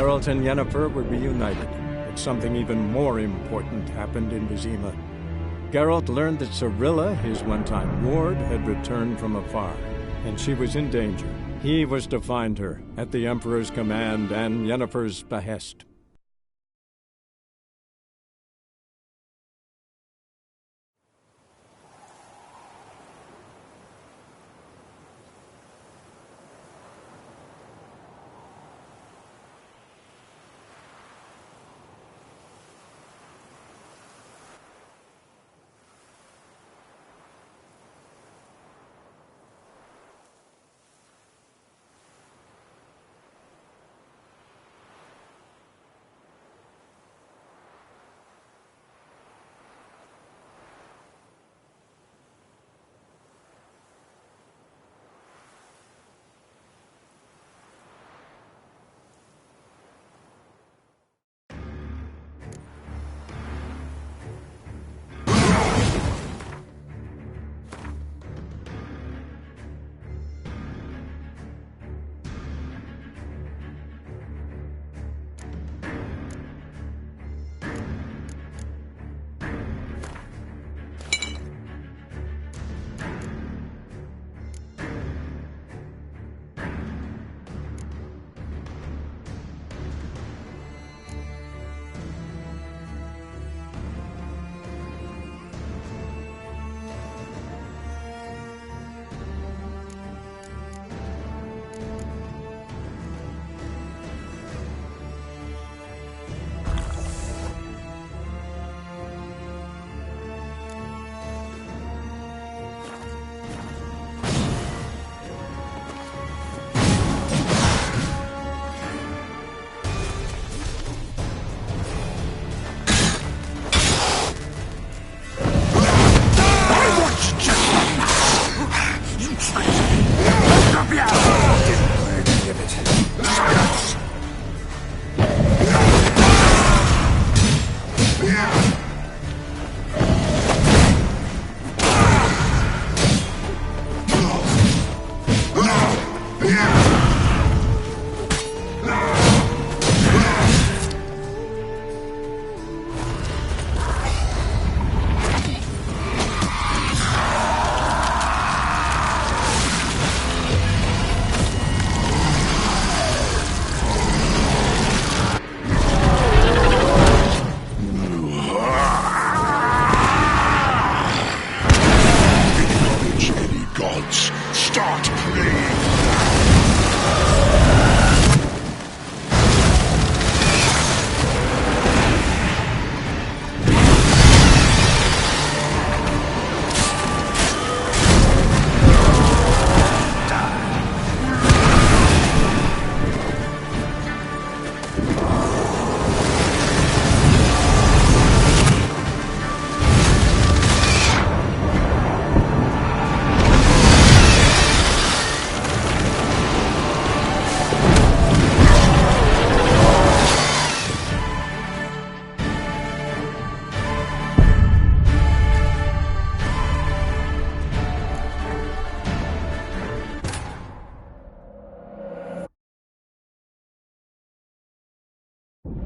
Geralt and Yennefer were reunited, but something even more important happened in Vizima. Geralt learned that Cirilla, his one-time ward, had returned from afar, and she was in danger. He was to find her, at the Emperor's command and Yennefer's behest.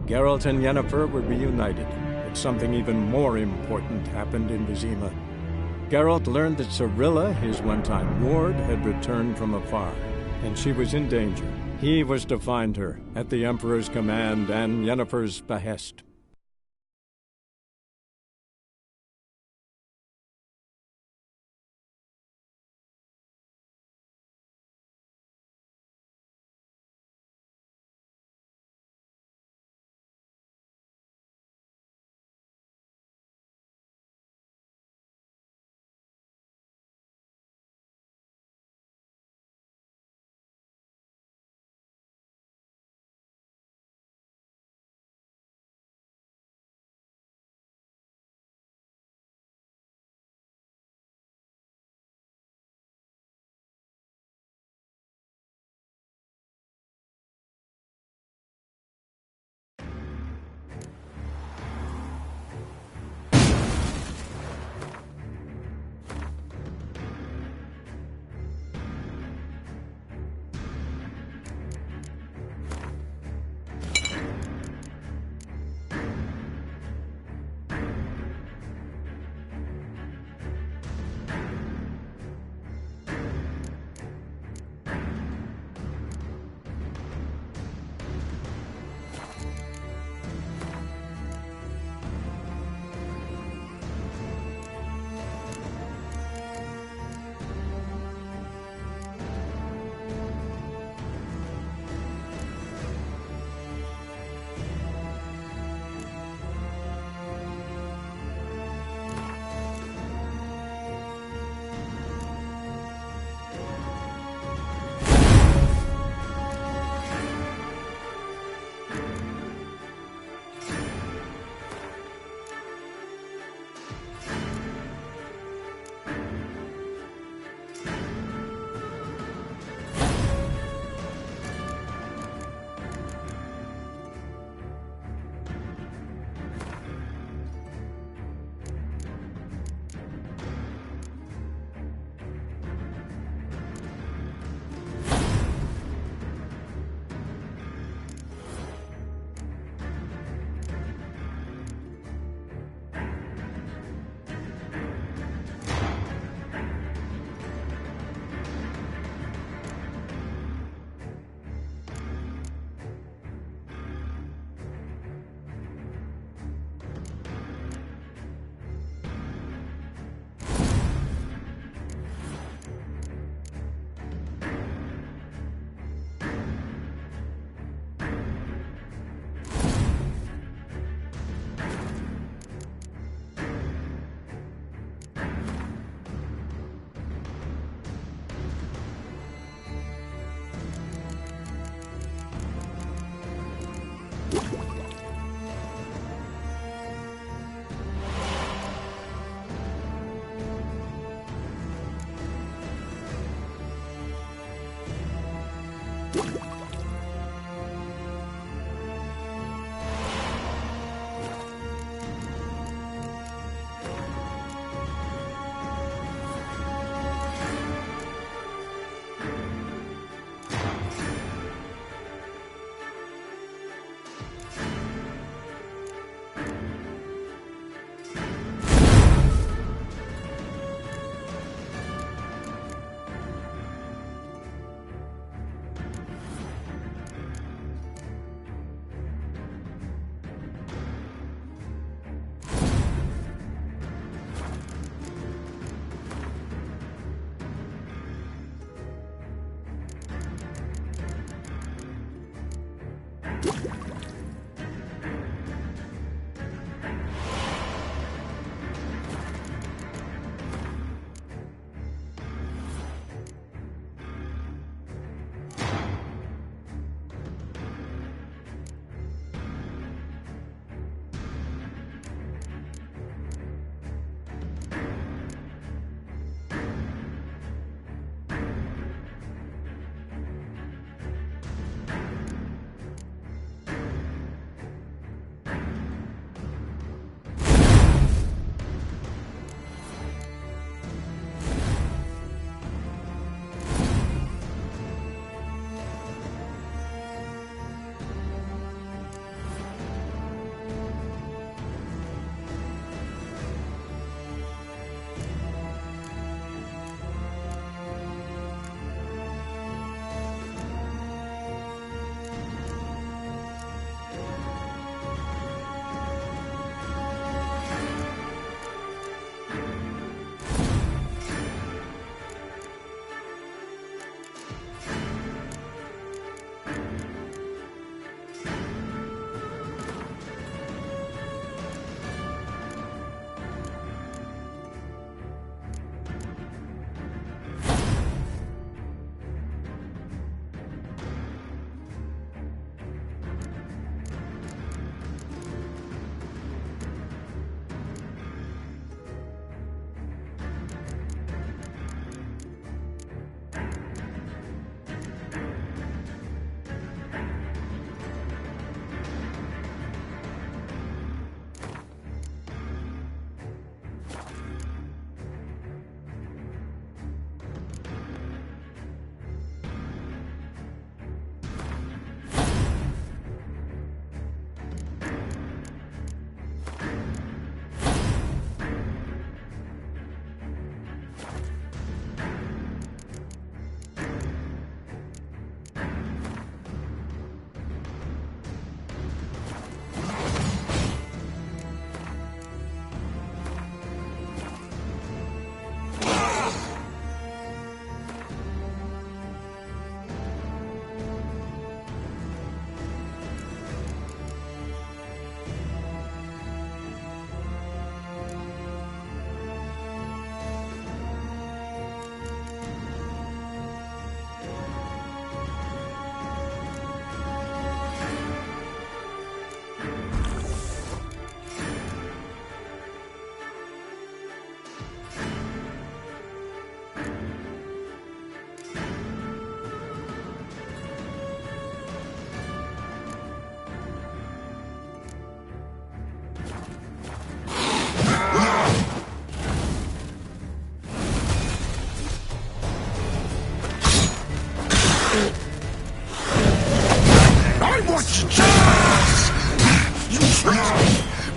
Geralt and Yennefer were reunited, but something even more important happened in Vizima. Geralt learned that Cirilla, his one-time ward, had returned from afar, and she was in danger. He was to find her, at the Emperor's command and Yennefer's behest.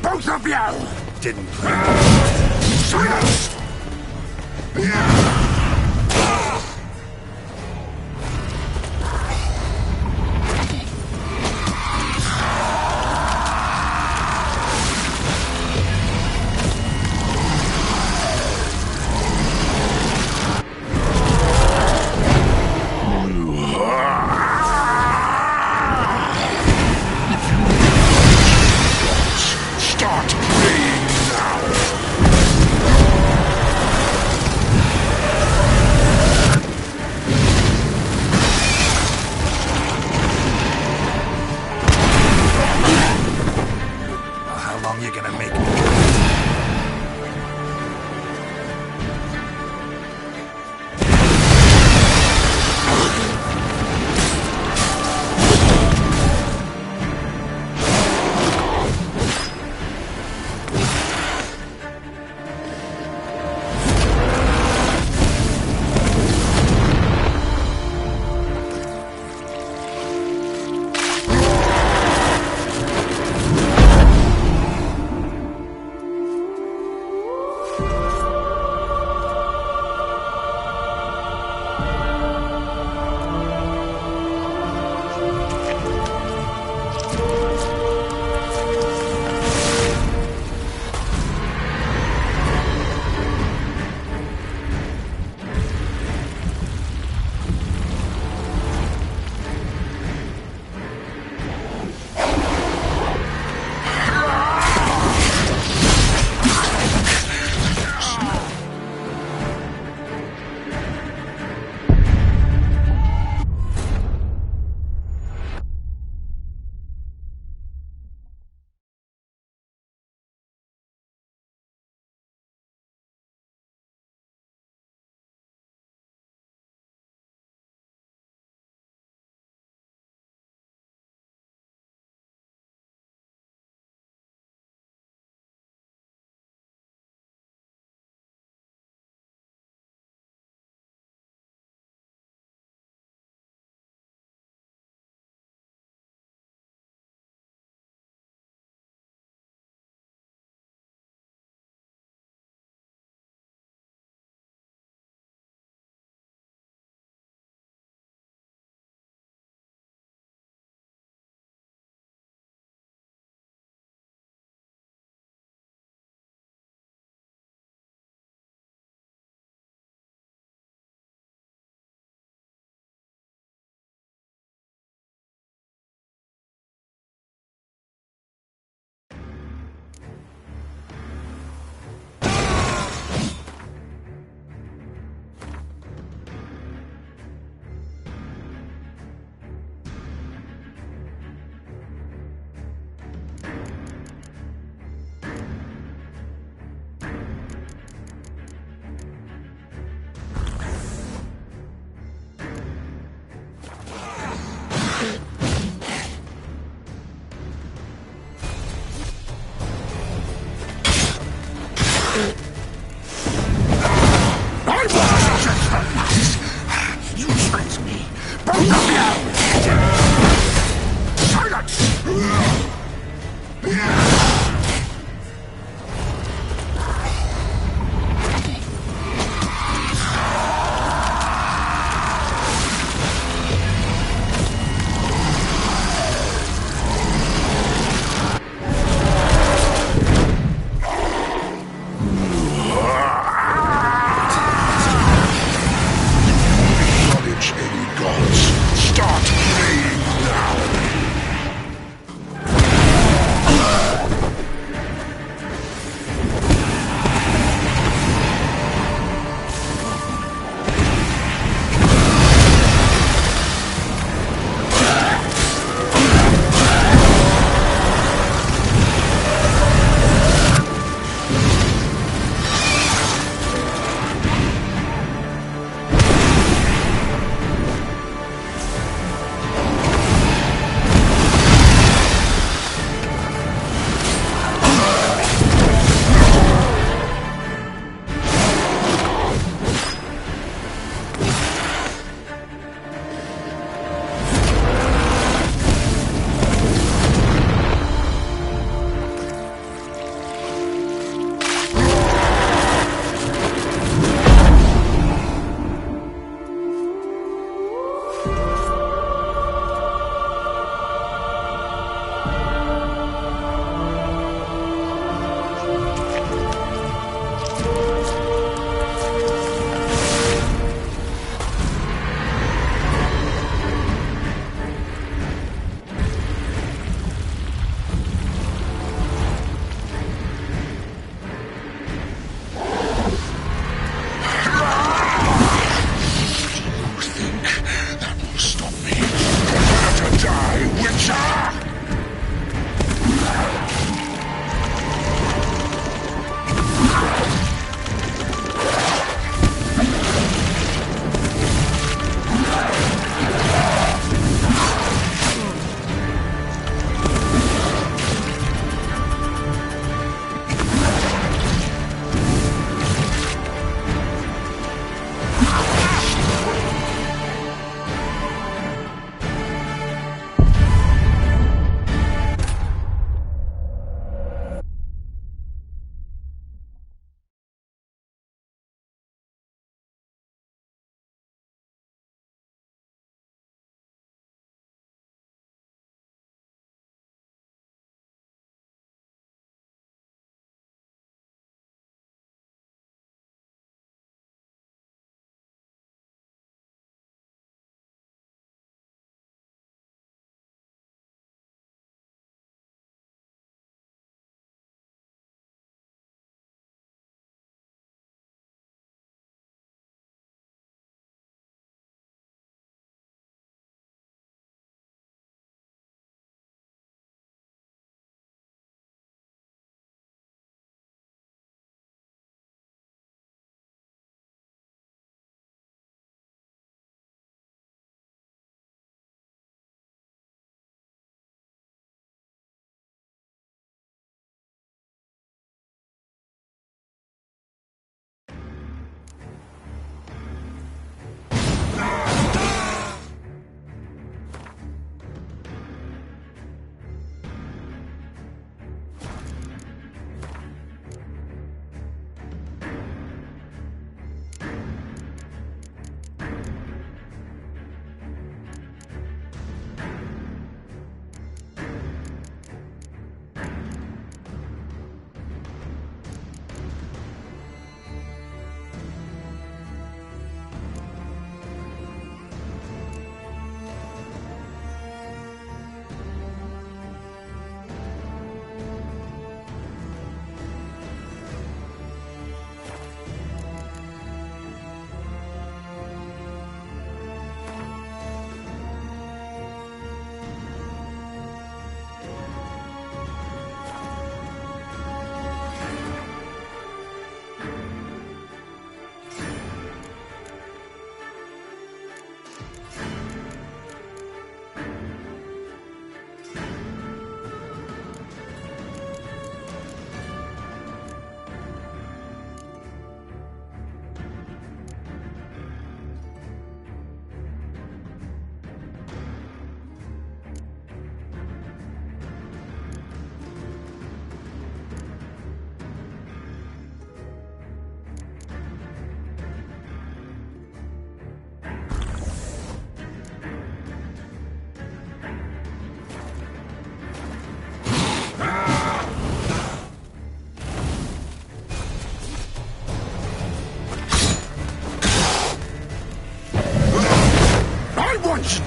Both of you! Didn't silence! Start playing now! You tricked me! Both of you! Silence! Acknowledge any gods. Start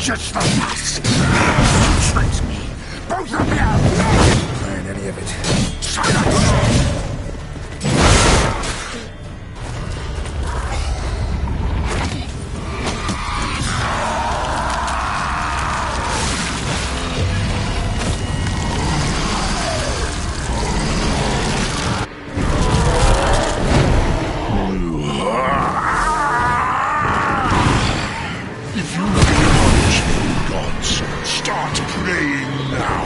Just the last. You tracks me. Both of you! Find any of it. Silence! If you acknowledge me, gods, start praying now.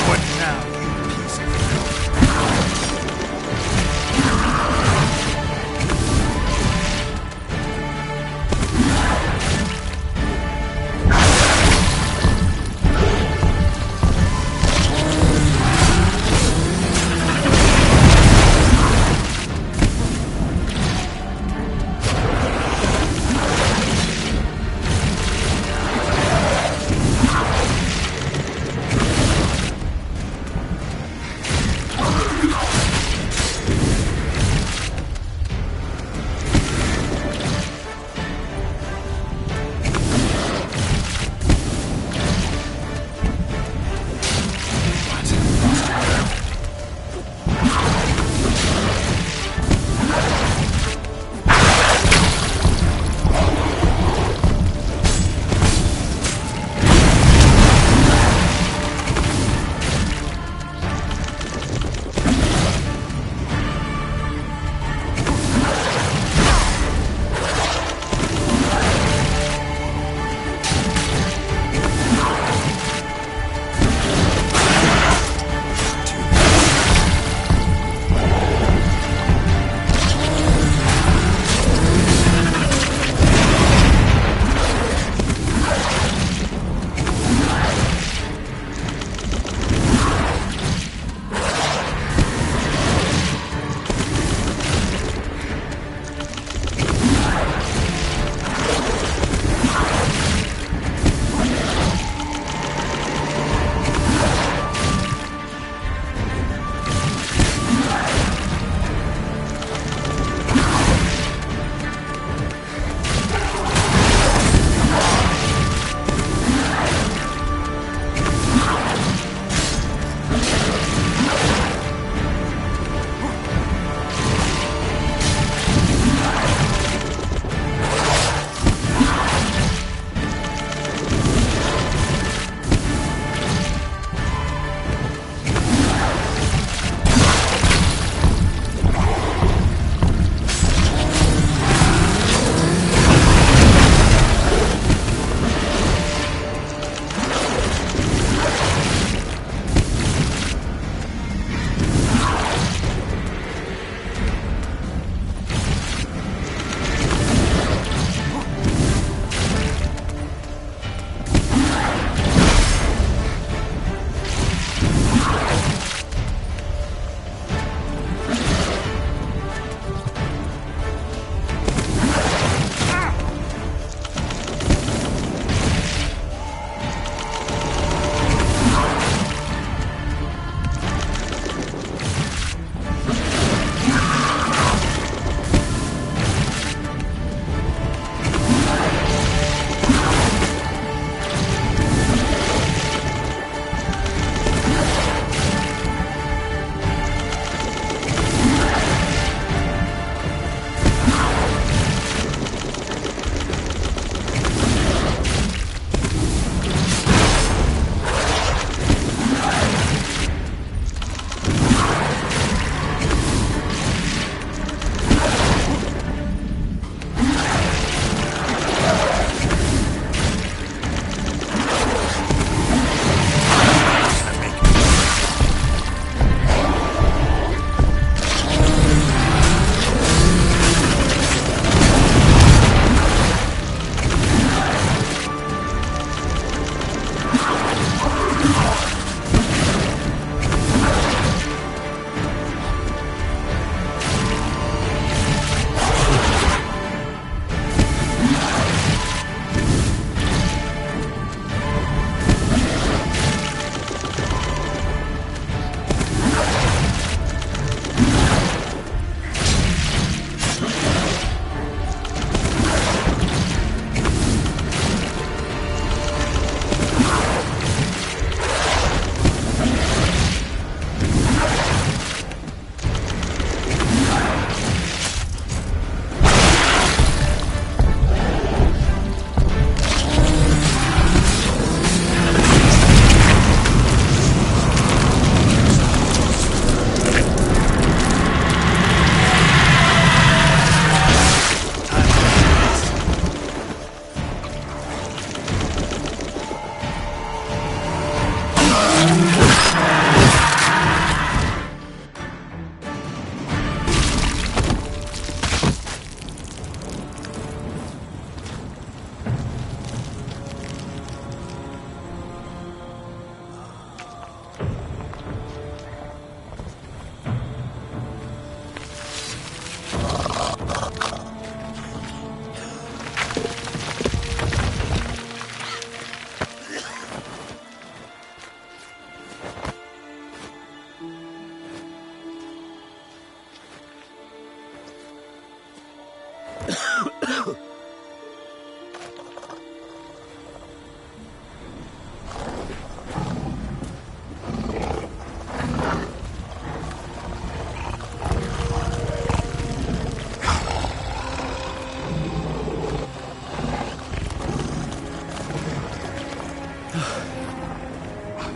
What now, you piece of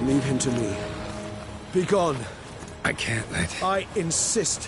Leave him to me. Be gone. I can't let... I insist.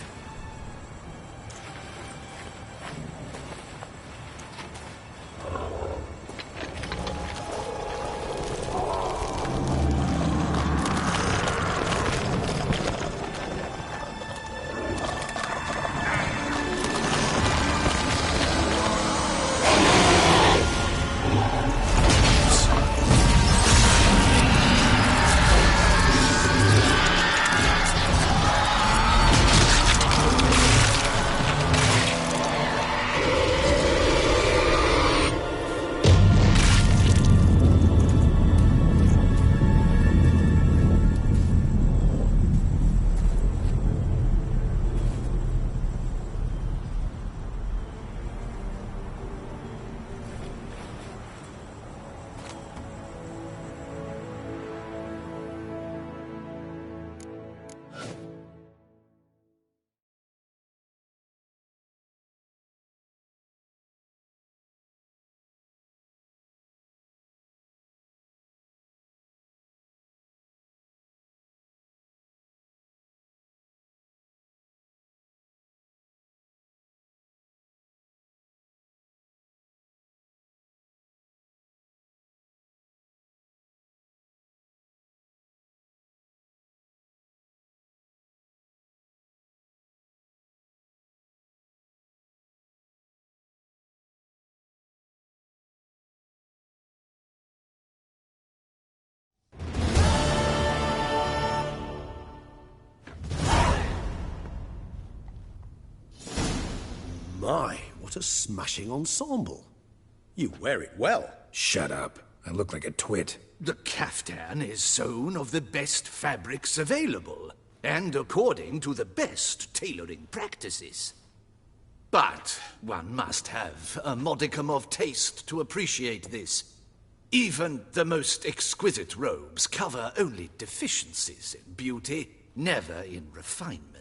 My, what a smashing ensemble. You wear it well. Shut up. I look like a twit. The caftan is sewn of the best fabrics available, and according to the best tailoring practices. But one must have a modicum of taste to appreciate this. Even the most exquisite robes cover only deficiencies in beauty, never in refinement.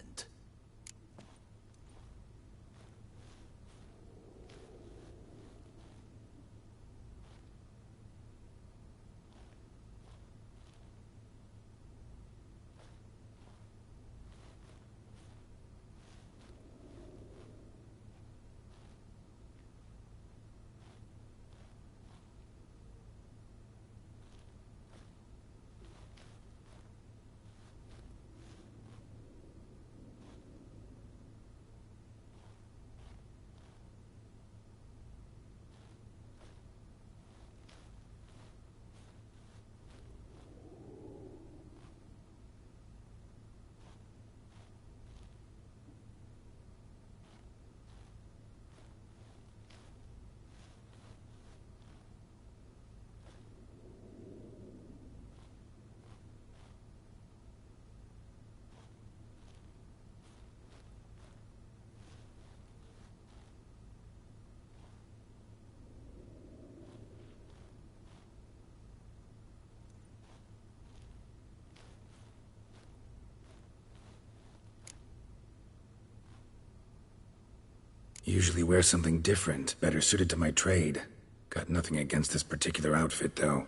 Usually wear something different, better suited to my trade. Got nothing against this particular outfit, though.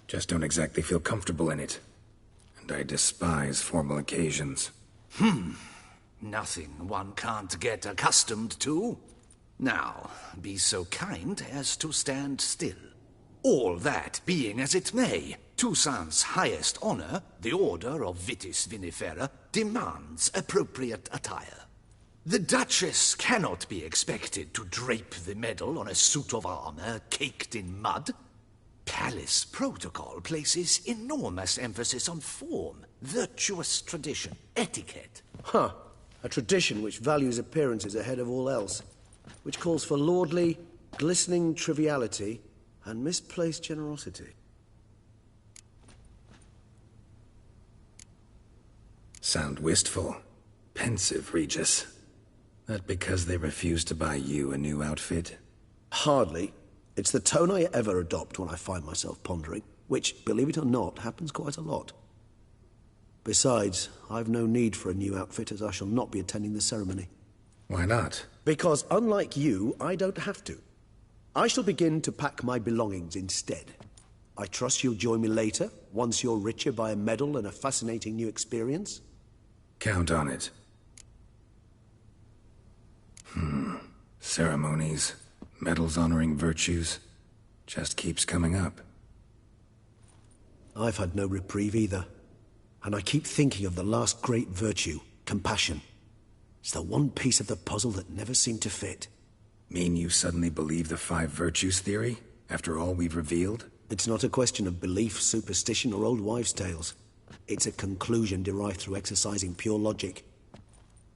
Just don't exactly feel comfortable in it. And I despise formal occasions. Nothing one can't get accustomed to. Now, be so kind as to stand still. All that being as it may, Toussaint's highest honor, the Order of Vitis Vinifera, demands appropriate attire. The Duchess cannot be expected to drape the medal on a suit of armor caked in mud. Palace protocol places enormous emphasis on form, virtuous tradition, etiquette. Huh. A tradition which values appearances ahead of all else. Which calls for lordly, glistening triviality and misplaced generosity. Sound wistful. Pensive, Regis. That because they refuse to buy you a new outfit? Hardly. It's the tone I ever adopt when I find myself pondering, which, believe it or not, happens quite a lot. Besides, I've no need for a new outfit as I shall not be attending the ceremony. Why not? Because unlike you, I don't have to. I shall begin to pack my belongings instead. I trust you'll join me later, once you're richer by a medal and a fascinating new experience? Count on it. Ceremonies, medals honoring virtues, just keeps coming up. I've had no reprieve either. And I keep thinking of the last great virtue, compassion. It's the one piece of the puzzle that never seemed to fit. Mean you suddenly believe the 5 virtues theory, after all we've revealed? It's not a question of belief, superstition, or old wives' tales. It's a conclusion derived through exercising pure logic.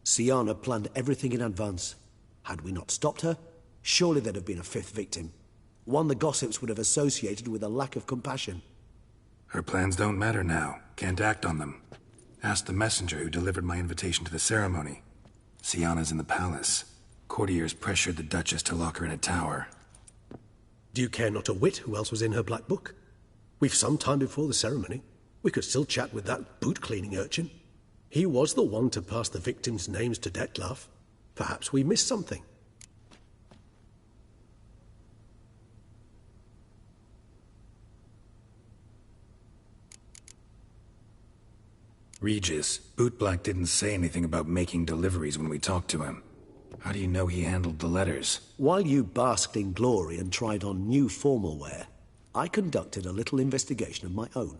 Siana planned everything in advance. Had we not stopped her, surely there'd have been a 5th victim. One the gossips would have associated with a lack of compassion. Her plans don't matter now. Can't act on them. Ask the messenger who delivered my invitation to the ceremony. Siana's in the palace. Courtiers pressured the Duchess to lock her in a tower. Do you care not a whit who else was in her black book? We've some time before the ceremony. We could still chat with that boot-cleaning urchin. He was the one to pass the victims' names to Dettlaff. Perhaps we missed something. Regis, Bootblack didn't say anything about making deliveries when we talked to him. How do you know he handled the letters? While you basked in glory and tried on new formal wear, I conducted a little investigation of my own.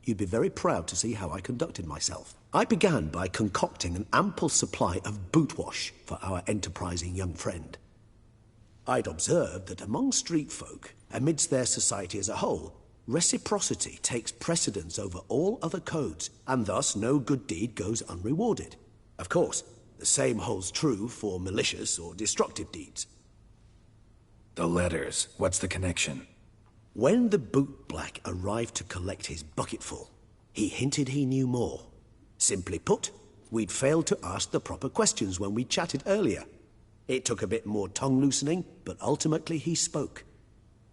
You'd be very proud to see how I conducted myself. I began by concocting an ample supply of boot wash for our enterprising young friend. I'd observed that among street folk, amidst their society as a whole, reciprocity takes precedence over all other codes, and thus no good deed goes unrewarded. Of course, the same holds true for malicious or destructive deeds. The letters, what's the connection? When the bootblack arrived to collect his bucketful, he hinted he knew more. Simply put, we'd failed to ask the proper questions when we chatted earlier. It took a bit more tongue-loosening, but ultimately he spoke.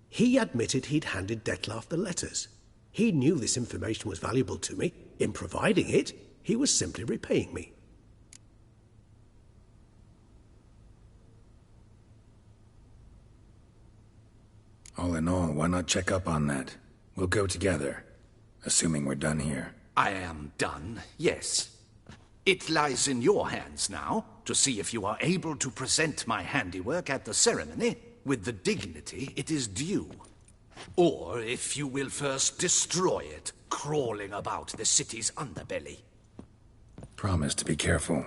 He admitted he'd handed Dettlaff the letters. He knew this information was valuable to me. In providing it, he was simply repaying me. All in all, why not check up on that? We'll go together, assuming we're done here. I am done, yes. It lies in your hands now to see if you are able to present my handiwork at the ceremony with the dignity it is due. Or if you will first destroy it, crawling about the city's underbelly. Promise to be careful.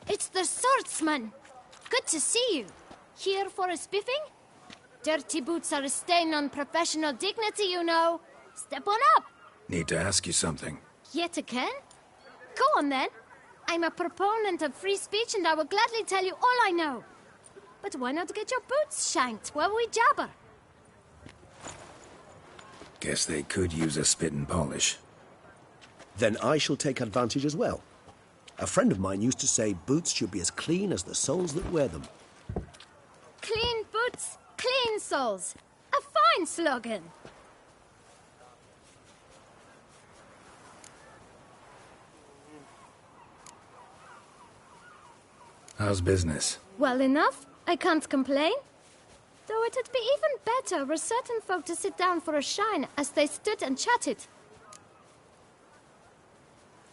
It's the swordsman. Good to see you. Here for a spiffing? Dirty boots are a stain on professional dignity, you know. Step on up. Need to ask you something. Yet again? Go on then. I'm a proponent of free speech and I will gladly tell you all I know. But why not get your boots shanked while we jabber? Guess they could use a spit and polish. Then I shall take advantage as well. A friend of mine used to say boots should be as clean as the soles that wear them. Clean boots, clean soles. A fine slogan. How's business? Well enough. I can't complain. Though it'd be even better were certain folk to sit down for a shine as they stood and chatted.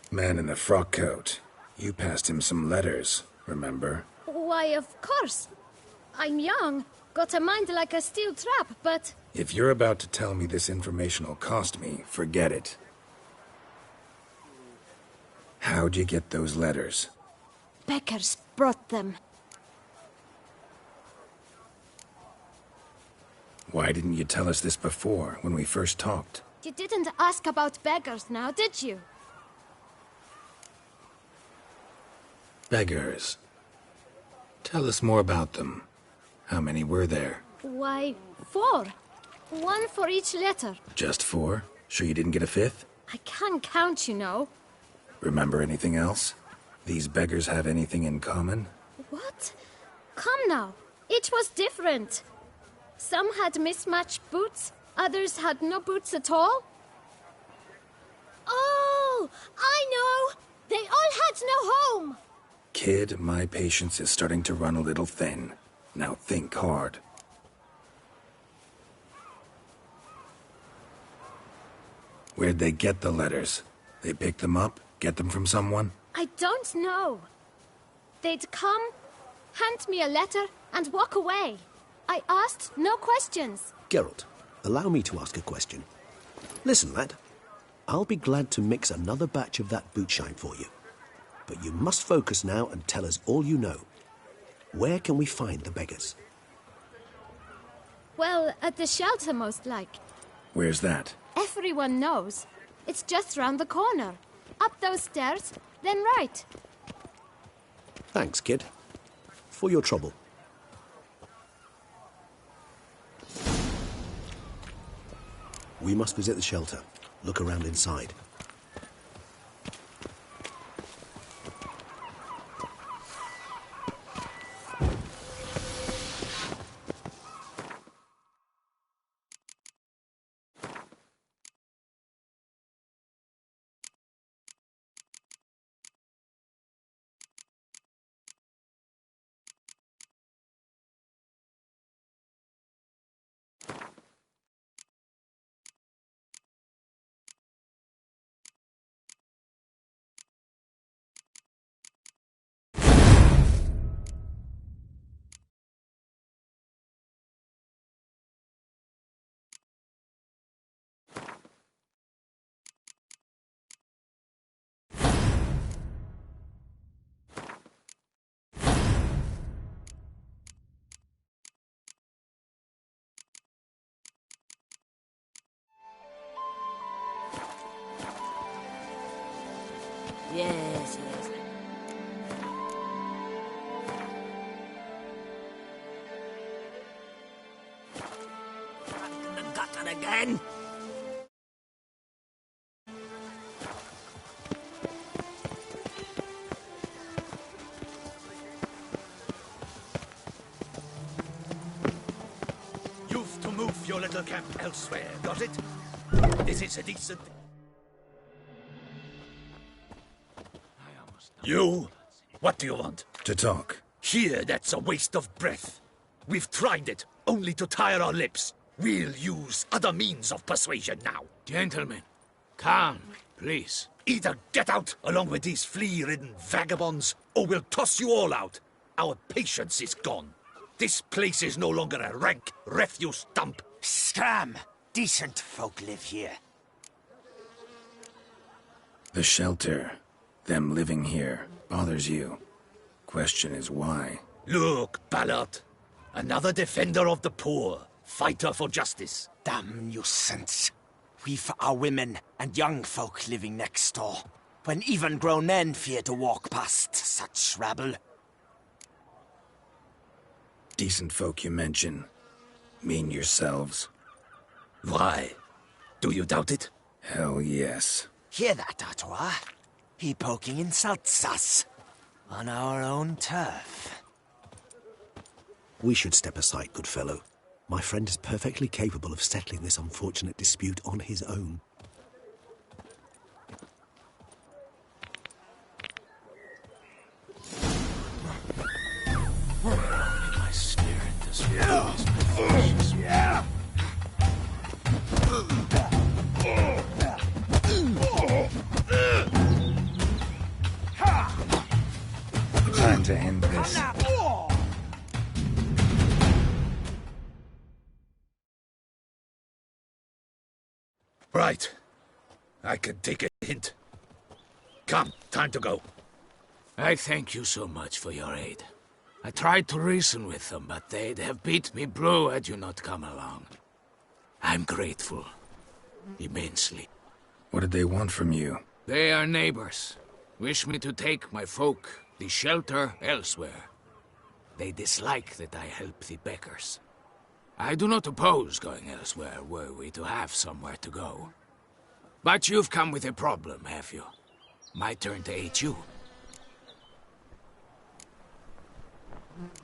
Man in the frock coat. You passed him some letters, remember? Why, of course. I'm young, got a mind like a steel trap, but... If you're about to tell me this information will cost me, forget it. How'd you get those letters? Beggars brought them. Why didn't you tell us this before, when we first talked? You didn't ask about beggars now, did you? Beggars. Tell us more about them. How many were there? Why, 4. 1 for each letter. Just 4? Sure you didn't get a 5th? I can't count, you know. Remember anything else? These beggars have anything in common? What? Come now. Each was different. Some had mismatched boots, others had no boots at all. Oh, I know! They all had no home! Kid, my patience is starting to run a little thin. Now think hard. Where'd they get the letters? They pick them up? Get them from someone? I don't know. They'd come, hand me a letter, and walk away. I asked no questions. Geralt, allow me to ask a question. Listen, lad. I'll be glad to mix another batch of that bootshine for you. But you must focus now and tell us all you know. Where can we find the beggars? Well, at the shelter, most like. Where's that? Everyone knows. It's just round the corner. Up those stairs, then right. Thanks, kid. For your trouble. We must visit the shelter. Look around inside. Yes, yes. Got it again. You've to move your little camp elsewhere, got it? This is a decent... You? What do you want? To talk. Here, that's a waste of breath. We've tried it, only to tire our lips. We'll use other means of persuasion now. Gentlemen, calm, please. Either get out along with these flea-ridden vagabonds, or we'll toss you all out. Our patience is gone. This place is no longer a rank refuse dump. Scram! Decent folk live here. The shelter, them living here, bothers you. Question is why? Look, Ballard. Another defender of the poor. Fighter for justice. Damn nuisance. We've our women and young folk living next door, when even grown men fear to walk past such rabble. Decent folk you mention. Mean yourselves. Why? Do you doubt it? Hell yes. Hear that, Artois? He poking insults us. On our own turf. We should step aside, good fellow. My friend is perfectly capable of settling this unfortunate dispute on his own. My spirit, this is Yeah. Time to end this. Right. I can take a hint. Come, time to go. I thank you so much for your aid. I tried to reason with them, but they'd have beat me blue had you not come along. I'm grateful. Immensely. What did they want from you? They are neighbors. Wish me to take my folk, the shelter, elsewhere. They dislike that I help the beggars. I do not oppose going elsewhere, were we to have somewhere to go. But you've come with a problem, have you? My turn to aid you.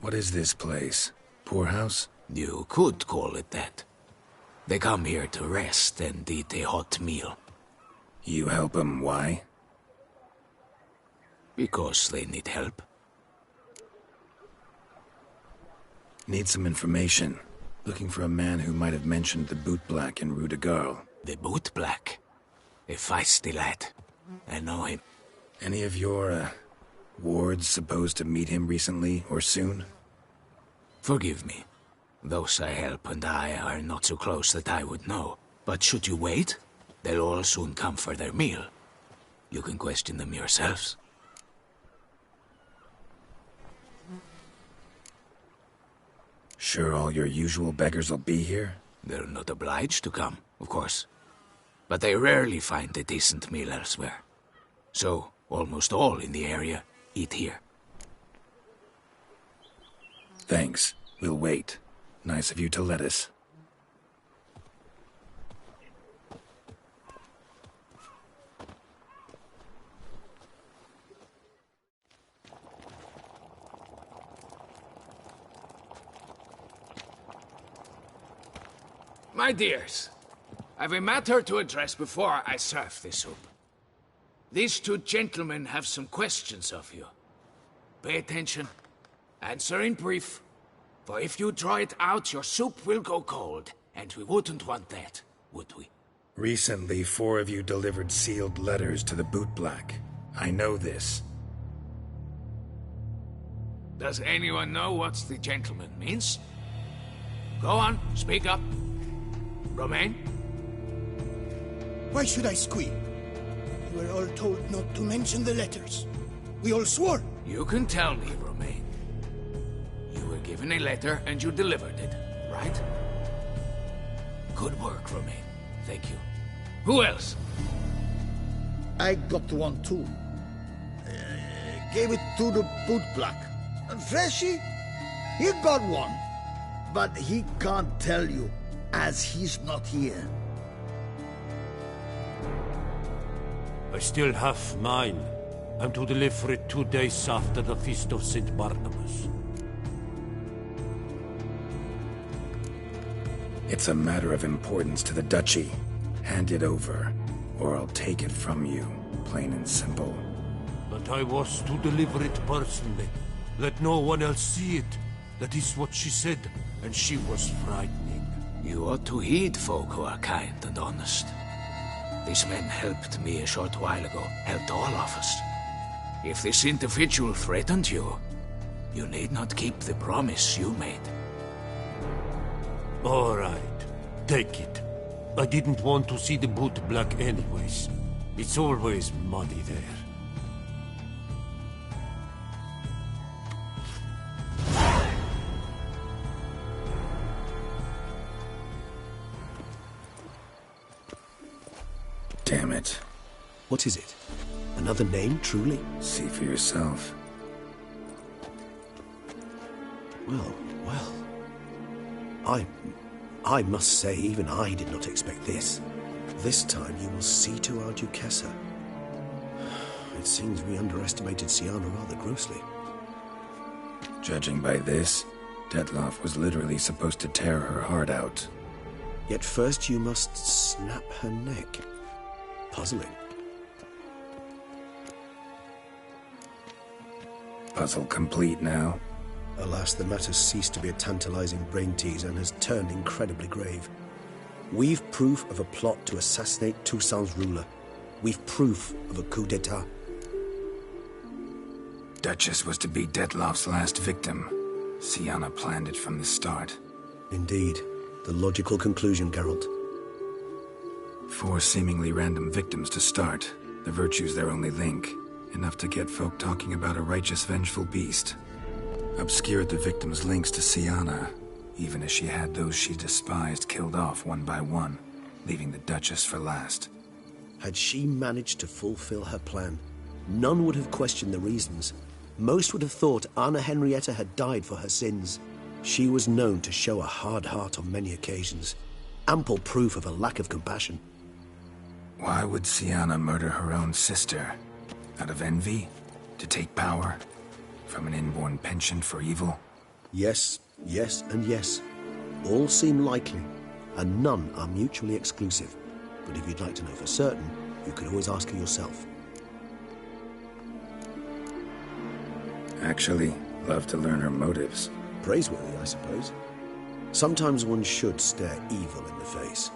What is this place? Poorhouse? You could call it that. They come here to rest and eat a hot meal. You help them, why? Because they need help. Need some information. Looking for a man who might have mentioned the bootblack in Rue de Garl. The bootblack? A feisty lad. I know him. Any of your, wards supposed to meet him recently or soon? Forgive me. Those I help and I are not so close that I would know. But should you wait, they'll all soon come for their meal. You can question them yourselves. Sure all your usual beggars will be here? They're not obliged to come, of course. But they rarely find a decent meal elsewhere. So, almost all in the area eat here. Thanks. We'll wait. Nice of you to let us. My dears, I've a matter to address before I serve the soup. These two gentlemen have some questions of you. Pay attention. Answer in brief. For if you draw it out, your soup will go cold. And we wouldn't want that, would we? Recently, 4 of you delivered sealed letters to the bootblack. I know this. Does anyone know what the gentleman means? Go on, speak up. Romain? Why should I squeal? We were all told not to mention the letters. We all swore. You can tell me, Romain. You were given a letter and you delivered it, right? Good work, Romain. Thank you. Who else? I got one too. Gave it to the bootblack. Freshy, he got one. But he can't tell you, as he's not here. I still have mine. I'm to deliver it 2 days after the Feast of St. Barnabas. It's a matter of importance to the Duchy. Hand it over, or I'll take it from you, plain and simple. But I was to deliver it personally. Let no one else see it. That is what she said, and she was frightening. You ought to heed folk who are kind and honest. These men helped me a short while ago, helped all of us. If this individual threatened you, you need not keep the promise you made. All right, take it. I didn't want to see the bootblack anyways. It's always muddy there. Damn it. What is it? Another name, truly? See for yourself. Well. I must say, even I did not expect this. This time you will see to our Duchessa. It seems we underestimated Sienna rather grossly. Judging by this, Detloff was literally supposed to tear her heart out. Yet first you must snap her neck. Puzzling. Puzzle complete now. Alas, the matter's ceased to be a tantalizing brain tease and has turned incredibly grave. We've proof of a plot to assassinate Toussaint's ruler. We've proof of a coup d'etat. Duchess was to be Detloff's last victim. Sienna planned it from the start. Indeed. The logical conclusion, Geralt. 4 seemingly random victims to start. The virtue's their only link. Enough to get folk talking about a righteous, vengeful beast. Obscured the victim's links to Siana, even as she had those she despised killed off one by one, leaving the Duchess for last. Had she managed to fulfill her plan, none would have questioned the reasons. Most would have thought Anna Henrietta had died for her sins. She was known to show a hard heart on many occasions, ample proof of a lack of compassion. Why would Siana murder her own sister? Out of envy? To take power? From an inborn penchant for evil? Yes, yes, and yes. All seem likely, and none are mutually exclusive. But if you'd like to know for certain, you can always ask her yourself. Actually, love to learn her motives. Praiseworthy, I suppose. Sometimes one should stare evil in the face.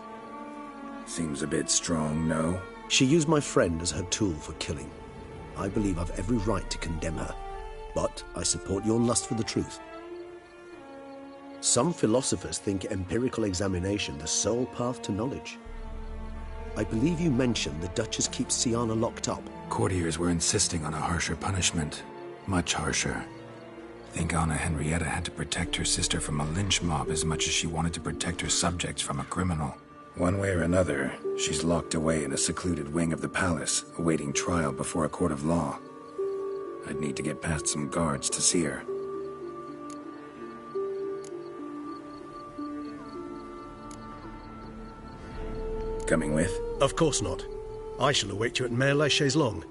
Seems a bit strong, no? She used my friend as her tool for killing. I believe I've every right to condemn her, but I support your lust for the truth. Some philosophers think empirical examination the sole path to knowledge. I believe you mentioned the Duchess keeps Siana locked up. Courtiers were insisting on a harsher punishment. Much harsher. Think Anna Henrietta had to protect her sister from a lynch mob as much as she wanted to protect her subjects from a criminal. One way or another, she's locked away in a secluded wing of the palace, awaiting trial before a court of law. I'd need to get past some guards to see her. Coming with? Of course not. I shall await you at Mare la Chaise-Longue.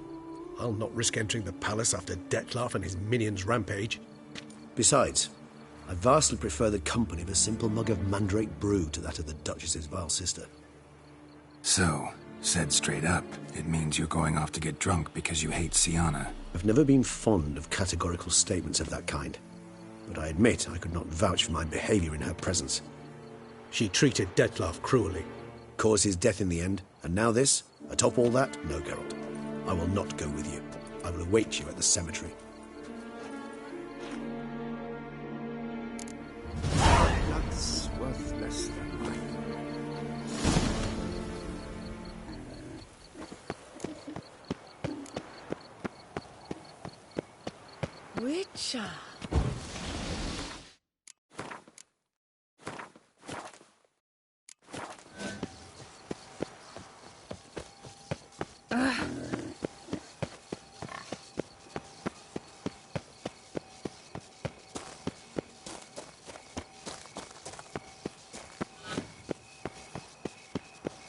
I'll not risk entering the palace after Dettlaff and his minions rampage. Besides, I vastly prefer the company of a simple mug of mandrake brew to that of the Duchess's vile sister. So, said straight up, it means you're going off to get drunk because you hate Siana. I've never been fond of categorical statements of that kind, but I admit I could not vouch for my behavior in her presence. She treated Dettlaff cruelly. Caused his death in the end, and now this? Atop all that? No, Geralt. I will not go with you. I will await you at the cemetery. That's worth less than mine. Witcher.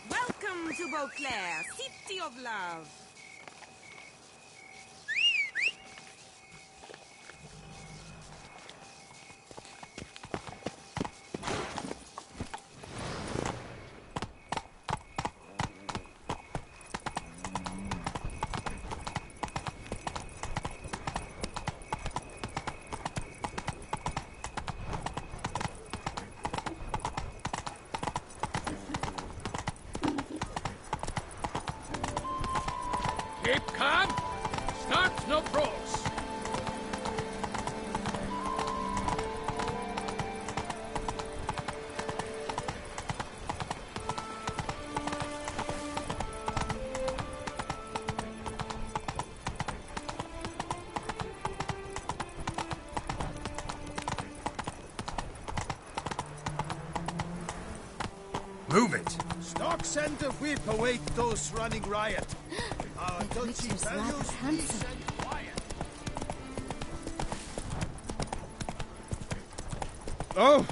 Welcome to Beauclair, city of love. Keep calm. Start no pros. Move it! Stock send a whip await those running riot. Our That witch Dulce was rather values handsome. peace and quiet. Oh!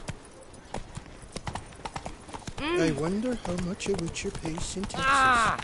I wonder how much a witcher pays in taxes.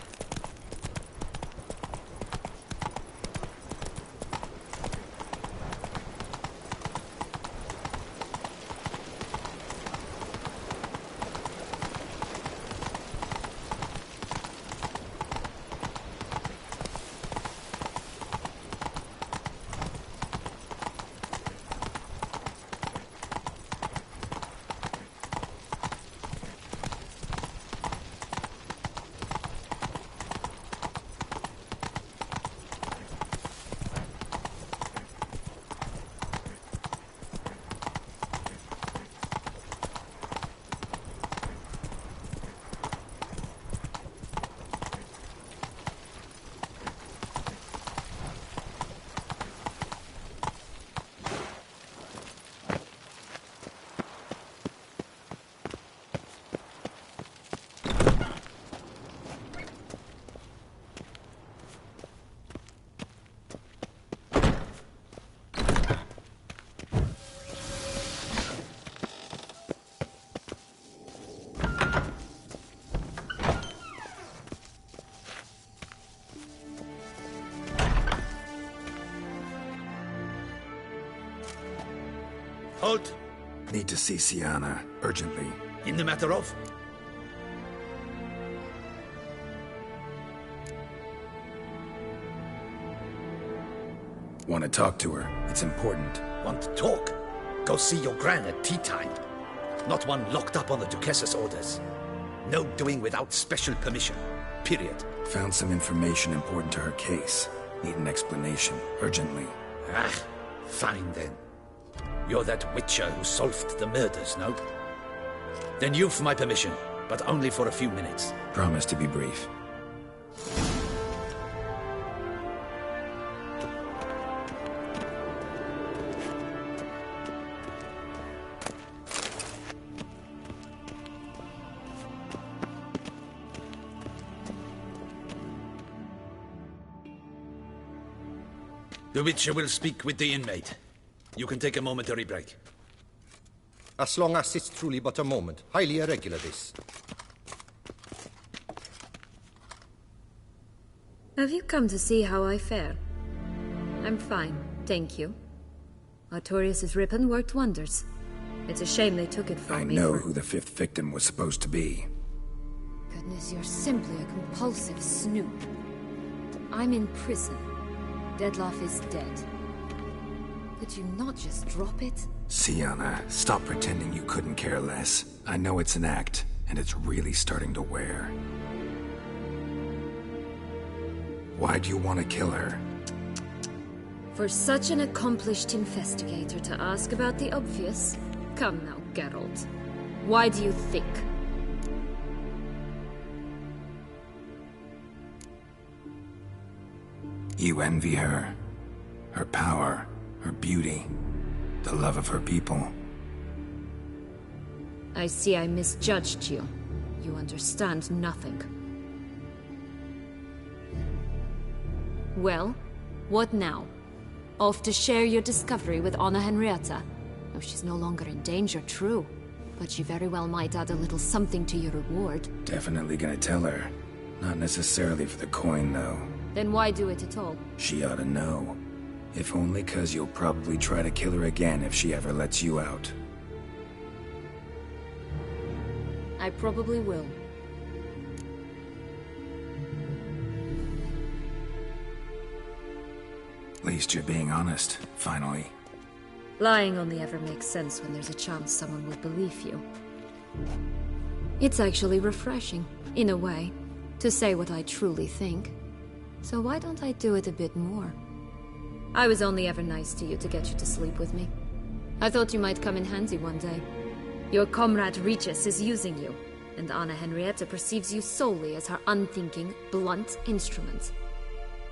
Halt! Need to see Sienna, urgently. In the matter of? Want to talk to her. It's important. Want to talk? Go see your gran at tea time. Not one locked up on the Duchess's orders. No doing without special permission. Period. Found some information important to her case. Need an explanation, urgently. Ah, fine then. You're that witcher who solved the murders, no? Then you've my permission, but only for a few minutes. Promise to be brief. The Witcher will speak with the inmate. You can take a momentary break. As long as it's truly but a moment. Highly irregular, this. Have you come to see how I fare? I'm fine, thank you. Artorius' ribbon worked wonders. It's a shame they took it from me. I know who the 5th victim was supposed to be. Goodness, you're simply a compulsive snoop. I'm in prison. Dettlaff is dead. Could you not just drop it? Sienna, stop pretending you couldn't care less. I know it's an act, and it's really starting to wear. Why do you want to kill her? For such an accomplished investigator to ask about the obvious? Come now, Geralt. Why do you think? You envy her. Her power, her beauty, the love of her people. I see I misjudged you. You understand nothing. Well, what now? Off to share your discovery with Anna Henrietta? Oh, she's no longer in danger, true. But she very well might add a little something to your reward. Definitely gonna tell her. Not necessarily for the coin, though. Then why do it at all? She ought to know. If only 'cause you'll probably try to kill her again if she ever lets you out. I probably will. At least you're being honest, finally. Lying only ever makes sense when there's a chance someone will believe you. It's actually refreshing, in a way, to say what I truly think. So why don't I do it a bit more? I was only ever nice to you to get you to sleep with me. I thought you might come in handy one day. Your comrade Regis is using you, and Anna Henrietta perceives you solely as her unthinking, blunt instrument.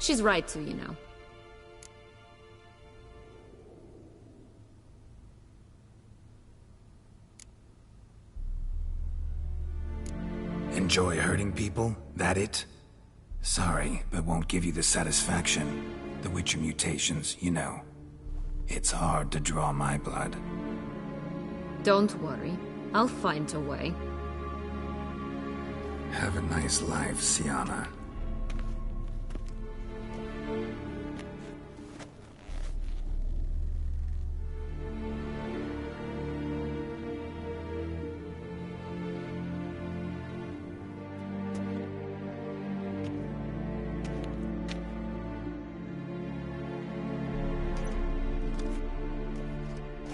She's right to, you know. Enjoy hurting people? That it? Sorry, but won't give you the satisfaction. The Witcher mutations, you know. It's hard to draw my blood. Don't worry. I'll find a way. Have a nice life, Sienna.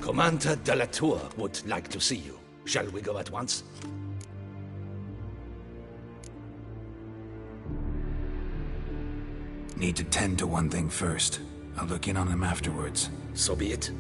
Commander de la Tour would like to see you. Shall we go at once? Need to tend to one thing first. I'll look in on him afterwards. So be it.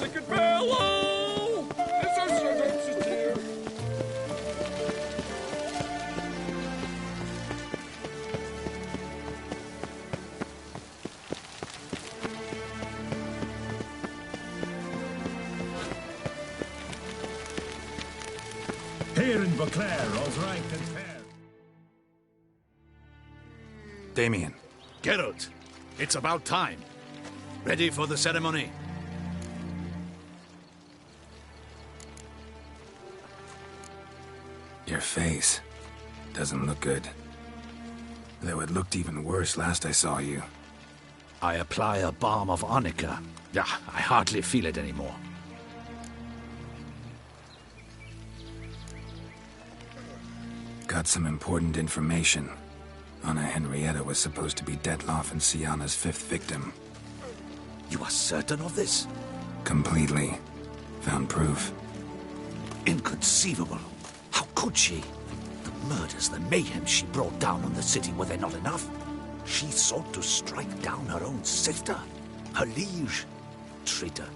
delicate bellow! It's a sensitive. Here in Beauclair, all's right and fair. Damien. Geralt, it's about time. Ready for the ceremony? Your face doesn't look good. Though it looked even worse last I saw you. I apply a balm of arnica. Yeah, I hardly feel it anymore. Got some important information. Anna Henrietta was supposed to be Detloff and Sienna's 5th victim. You are certain of this? Completely. Found proof. Inconceivable. How could she? The murders, the mayhem she brought down on the city, were they not enough? She sought to strike down her own sister, her liege. Traitor.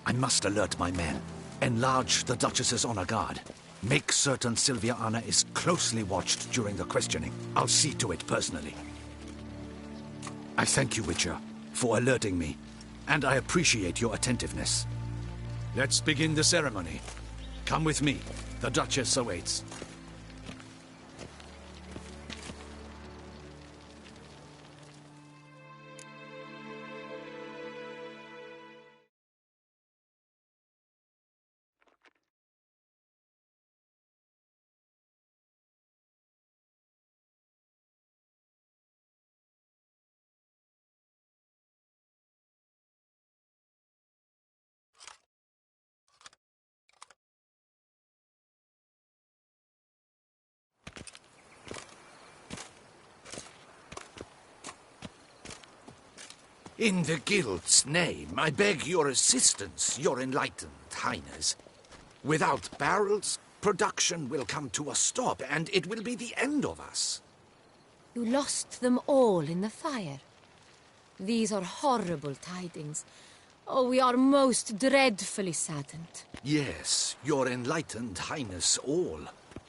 I must alert my men. Enlarge the Duchess's honor guard. Make certain Sylvia Anna is closely watched during the questioning. I'll see to it personally. I thank you, Witcher, for alerting me, and I appreciate your attentiveness. Let's begin the ceremony. Come with me. The Duchess awaits. In the Guild's name, I beg your assistance, your enlightened highness. Without barrels, production will come to a stop, and it will be the end of us. You lost them all in the fire. These are horrible tidings. Oh, we are most dreadfully saddened. Yes, your enlightened highness all.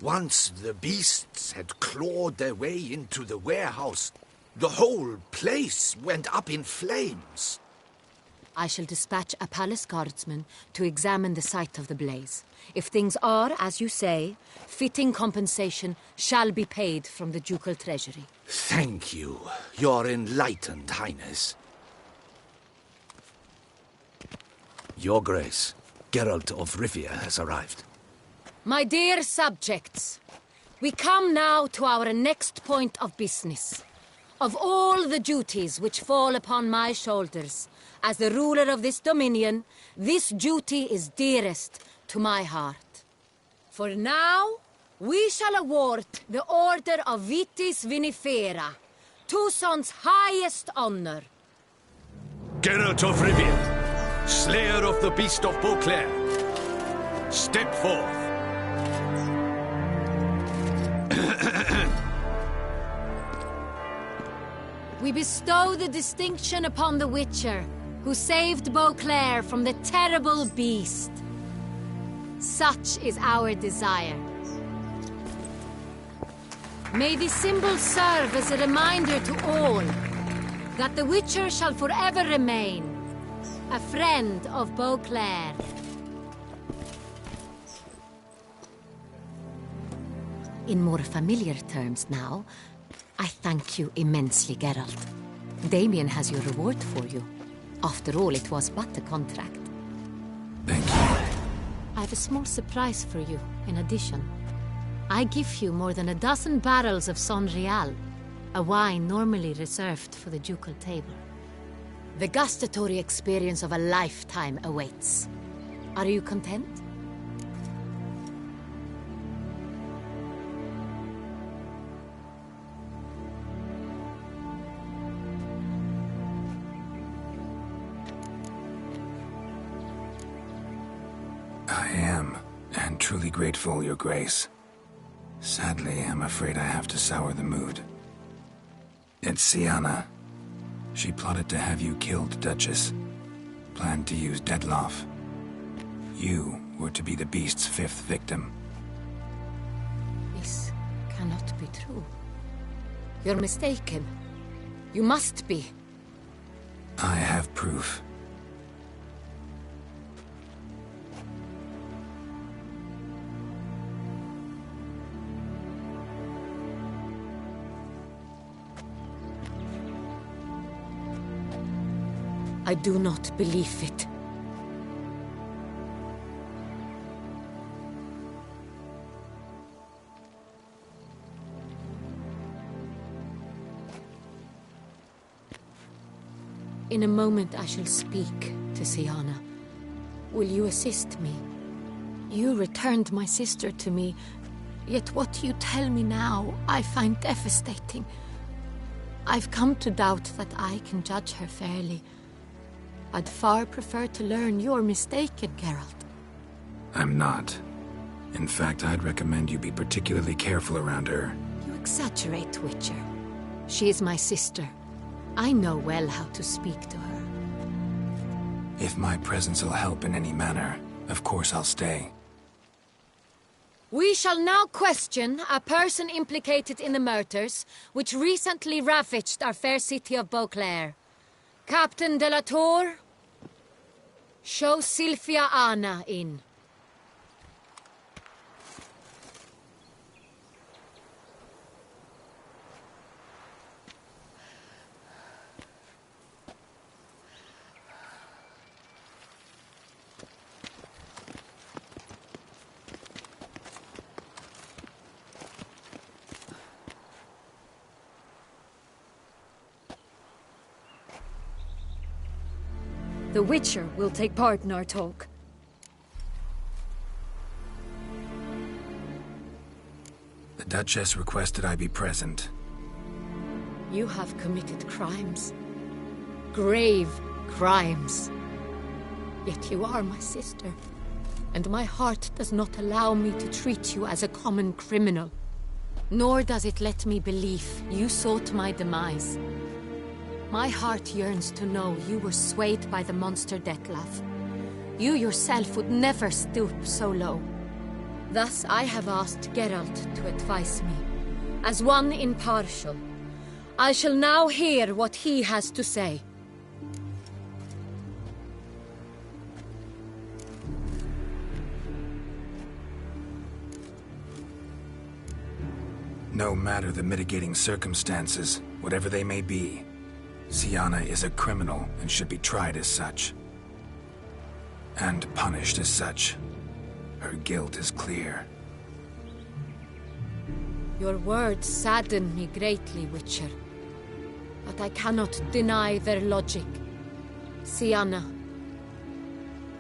Once the beasts had clawed their way into the warehouse, the whole place went up in flames. I shall dispatch a palace guardsman to examine the site of the blaze. If things are, as you say, fitting compensation shall be paid from the ducal treasury. Thank you, your enlightened highness. Your Grace, Geralt of Rivia has arrived. My dear subjects, we come now to our next point of business. Of all the duties which fall upon my shoulders, as the ruler of this dominion, this duty is dearest to my heart. For now, we shall award the Order of Vitis Vinifera, Tucson's highest honor. Geralt of Rivia, slayer of the beast of Beauclair, step forth. We bestow the distinction upon the Witcher, who saved Beauclair from the terrible beast. Such is our desire. May this symbol serve as a reminder to all that the Witcher shall forever remain a friend of Beauclair. In more familiar terms now, I thank you immensely, Geralt. Damien has your reward for you. After all, it was but a contract. Thank you. I have a small surprise for you, in addition. I give you more than a dozen barrels of Son Real, a wine normally reserved for the ducal table. The gustatory experience of a lifetime awaits. Are you content? I am, and truly grateful, Your Grace. Sadly, I'm afraid I have to sour the mood. It's Sienna. She plotted to have you killed, Duchess. planned to use Dettlaff. You were to be the beast's 5th victim. This cannot be true. You're mistaken. You must be. I have proof. I do not believe it. In a moment I shall speak to Siana. Will you assist me? You returned my sister to me, yet what you tell me now I find devastating. I've come to doubt that I can judge her fairly. I'd far prefer to learn you're mistaken, Geralt. I'm not. In fact, I'd recommend you be particularly careful around her. You exaggerate, Witcher. She is my sister. I know well how to speak to her. If my presence will help in any manner, of course I'll stay. We shall now question a person implicated in the murders which recently ravaged our fair city of Beauclair. Captain de la Tour, show Sylvia Anna in. The Witcher will take part in our talk. The Duchess requested I be present. You have committed crimes. Grave crimes. Yet you are my sister, and my heart does not allow me to treat you as a common criminal. Nor does it let me believe you sought my demise. My heart yearns to know you were swayed by the monster Dettlaff. You yourself would never stoop so low. Thus I have asked Geralt to advise me, as one impartial. I shall now hear what he has to say. No matter the mitigating circumstances, whatever they may be, Siana is a criminal and should be tried as such. And punished as such. Her guilt is clear. Your words sadden me greatly, Witcher. But I cannot deny their logic. Siana,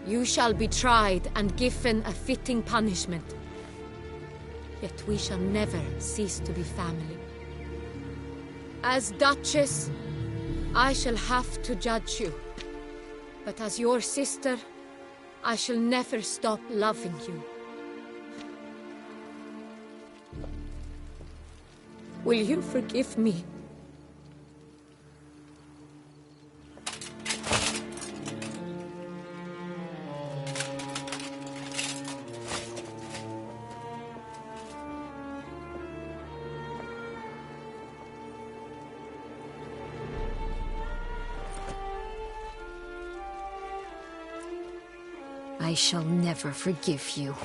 you shall be tried and given a fitting punishment. Yet we shall never cease to be family. As Duchess, I shall have to judge you. But as your sister, I shall never stop loving you. Will you forgive me? I shall never forgive you.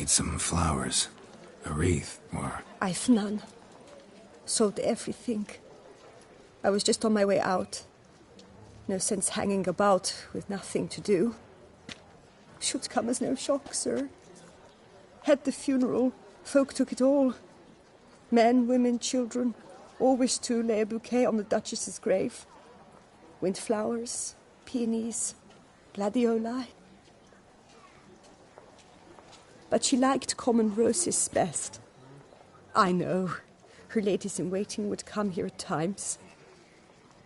need some flowers. A wreath, or... I've none. Sold everything. I was just on my way out. No sense hanging about with nothing to do. Should come as no shock, sir. Had the funeral. Folk took it all. Men, women, children. All wished to lay a bouquet on the Duchess's grave. Windflowers, peonies, gladioli. But she liked common roses best. I know. Her ladies-in-waiting would come here at times.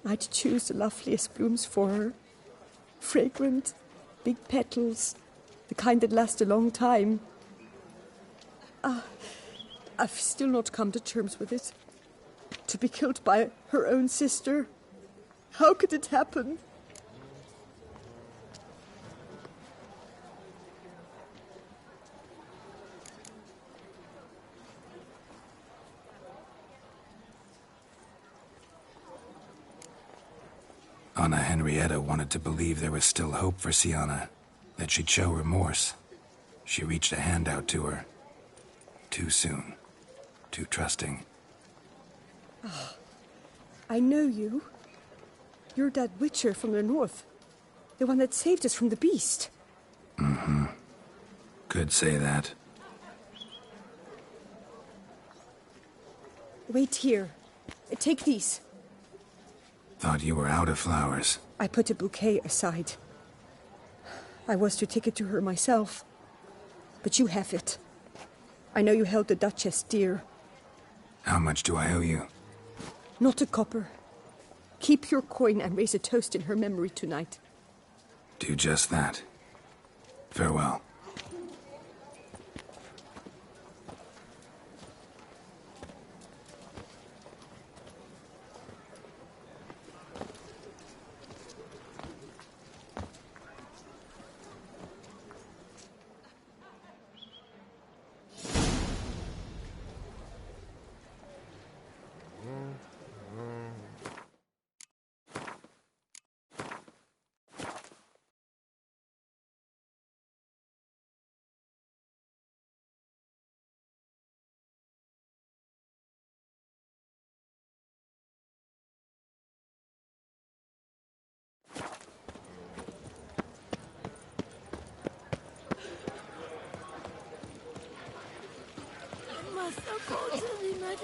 I'd choose the loveliest blooms for her. Fragrant, big petals, the kind that last a long time. I've still not come to terms with it. To be killed by her own sister. How could it happen? Anna Henrietta wanted to believe there was still hope for Sienna, that she'd show remorse. She reached a hand out to her. Too soon. Too trusting. Oh, I know you. You're that witcher from the north. The one that saved us from the beast. Mm-hmm. Could say that. Wait here. Take these. Thought you were out of flowers. I put a bouquet aside. I was to take it to her myself. But you have it. I know you held the Duchess dear. How much do I owe you? Not a copper. Keep your coin and raise a toast in her memory tonight. Do just that. Farewell.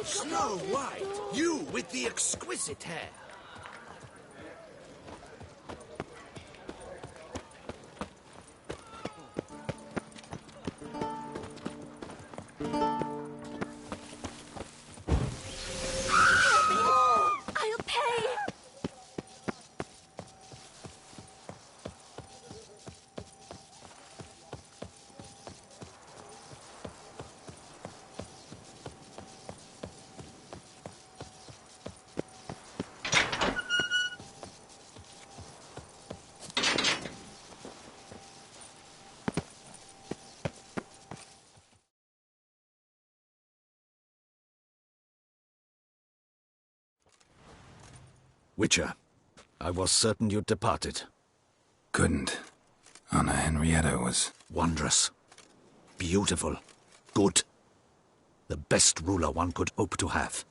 Snow White, you with the exquisite hair. I'll pay. Witcher, I was certain you'd departed. Couldn't. Anna Henrietta was... wondrous. Beautiful. Good. The best ruler one could hope to have.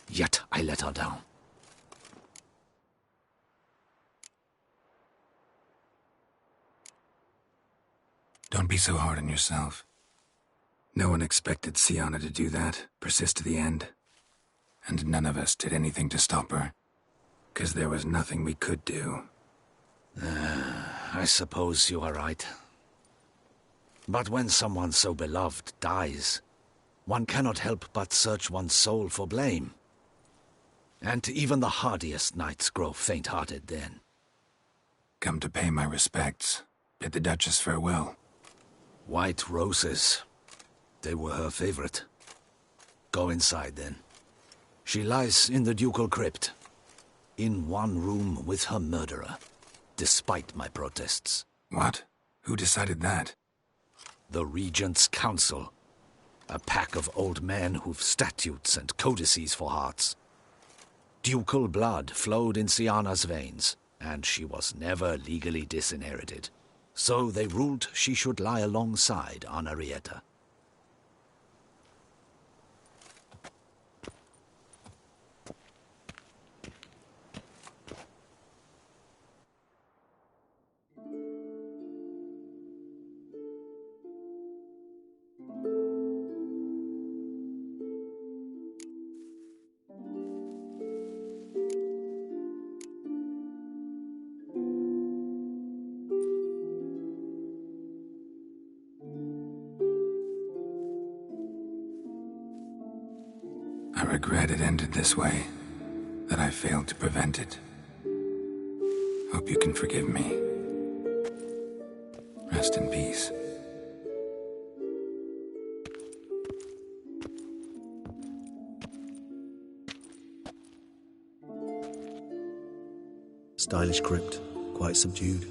Yet I let her down. Don't be so hard on yourself. No one expected Sienna to do that, persist to the end. And none of us did anything to stop her. 'Cause there was nothing we could do. I suppose you are right. But when someone so beloved dies, one cannot help but search one's soul for blame. And even the hardiest knights grow faint-hearted then. Come to pay my respects. Bid the Duchess farewell. White roses. They were her favorite. Go inside then. She lies in the ducal crypt. In one room with her murderer, despite my protests. What? Who decided that? The Regent's Council. A pack of old men who've statutes and codices for hearts. Ducal blood flowed in Sienna's veins, and she was never legally disinherited. So they ruled she should lie alongside Anna Henrietta. regret it ended this way, that I failed to prevent it. Hope you can forgive me. Rest in peace. Stylish crypt, quite subdued.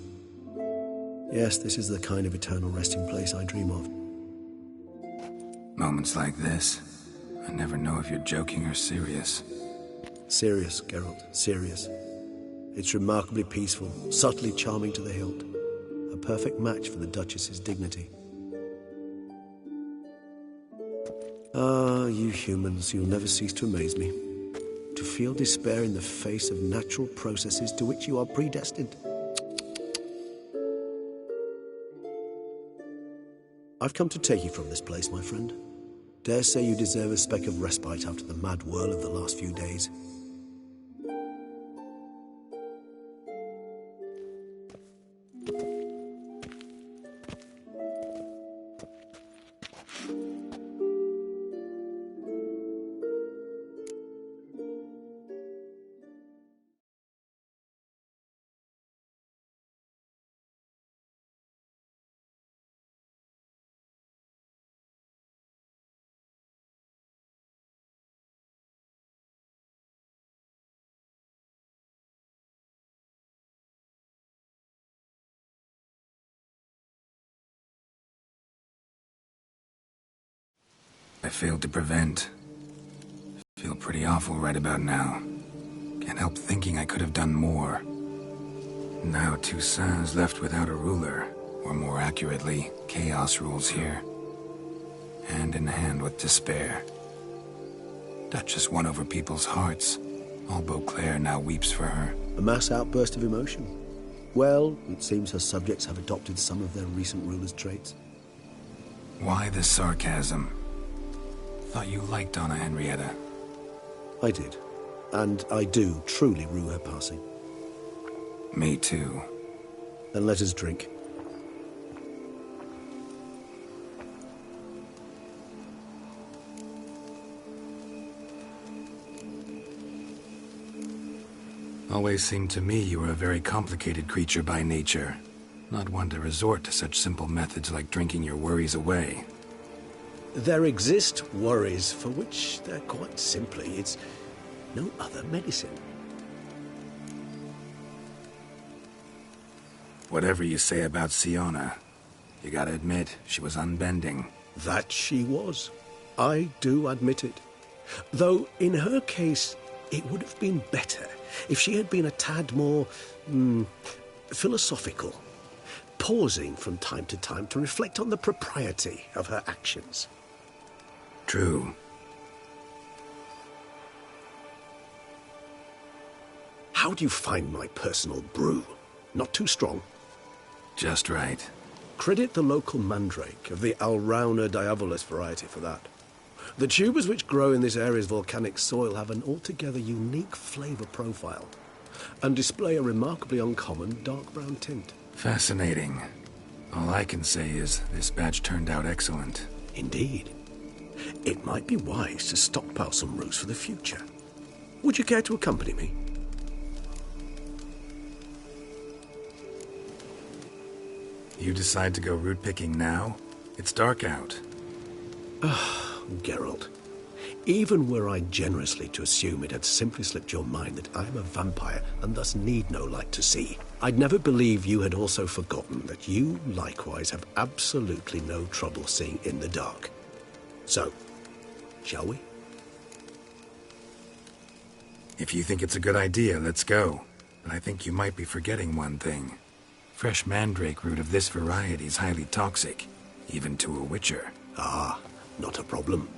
Yes, this is the kind of eternal resting place I dream of. Moments like this, I never know if you're joking or serious. Serious, Geralt, serious. It's remarkably peaceful, subtly charming to the hilt. A perfect match for the Duchess's dignity. Ah, you humans, you'll never cease to amaze me. To feel despair in the face of natural processes to which you are predestined. I've come to take you from this place, my friend. Dare say you deserve a speck of respite after the mad whirl of the last few days. I failed to prevent. Feel pretty awful right about now. Can't help thinking I could have done more. Now Toussaint's left without a ruler, or more accurately, chaos rules here. Hand in hand with despair. Duchess won over people's hearts. All Beauclair now weeps for her. A mass outburst of emotion. Well, it seems her subjects have adopted some of their recent ruler's traits. Why the sarcasm? Thought you liked Donna Henrietta. I did. And I do truly rue her passing. Me too. Then let us drink. Always seemed to me you were a very complicated creature by nature. Not one to resort to such simple methods like drinking your worries away. There exist worries for which they're quite simply, it's no other medicine. Whatever you say about Siona, you gotta admit, she was unbending. That she was. I do admit it. Though, in her case, it would have been better if she had been a tad more, philosophical, pausing from time to time to reflect on the propriety of her actions. True. How do you find my personal brew? Not too strong? Just right. Credit the local mandrake of the Alrauna diabolus variety for that. The tubers which grow in this area's volcanic soil have an altogether unique flavour profile and display a remarkably uncommon dark brown tint. Fascinating. All I can say is this batch turned out excellent. Indeed. It might be wise to stockpile some roots for the future. Would you care to accompany me? You decide to go root picking now? It's dark out. Geralt, even were I generously to assume it had simply slipped your mind that I am a vampire and thus need no light to see, I'd never believe you had also forgotten that you likewise have absolutely no trouble seeing in the dark. So, shall we? If you think it's a good idea, let's go. But I think you might be forgetting one thing. Fresh mandrake root of this variety is highly toxic, even to a witcher. Ah, not a problem.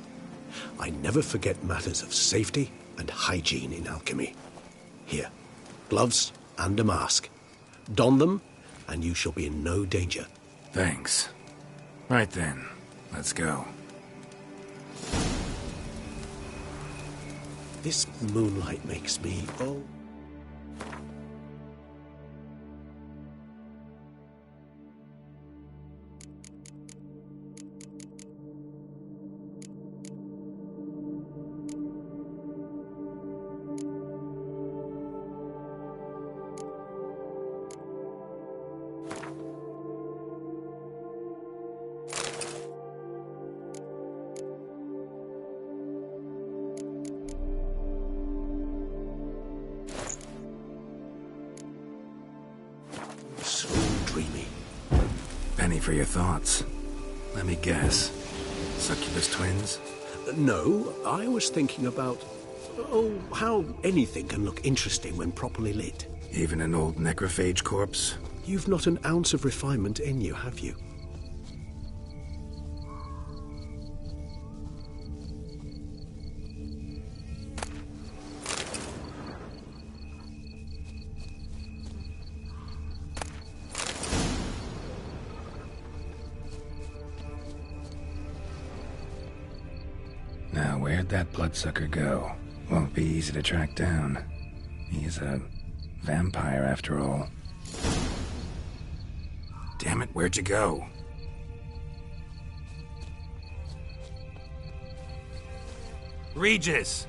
I never forget matters of safety and hygiene in alchemy. Here, gloves and a mask. Don them, and you shall be in no danger. Thanks. Right then, let's go. This moonlight makes me, oh... penny for your thoughts. Let me guess. Succubus twins? No, I was thinking about... oh, how anything can look interesting when properly lit. Even an old necrophage corpse? You've not an ounce of refinement in you, have you? Now, where'd that bloodsucker go? Won't be easy to track down. He's a vampire, after all. Damn it, where'd you go? Regis!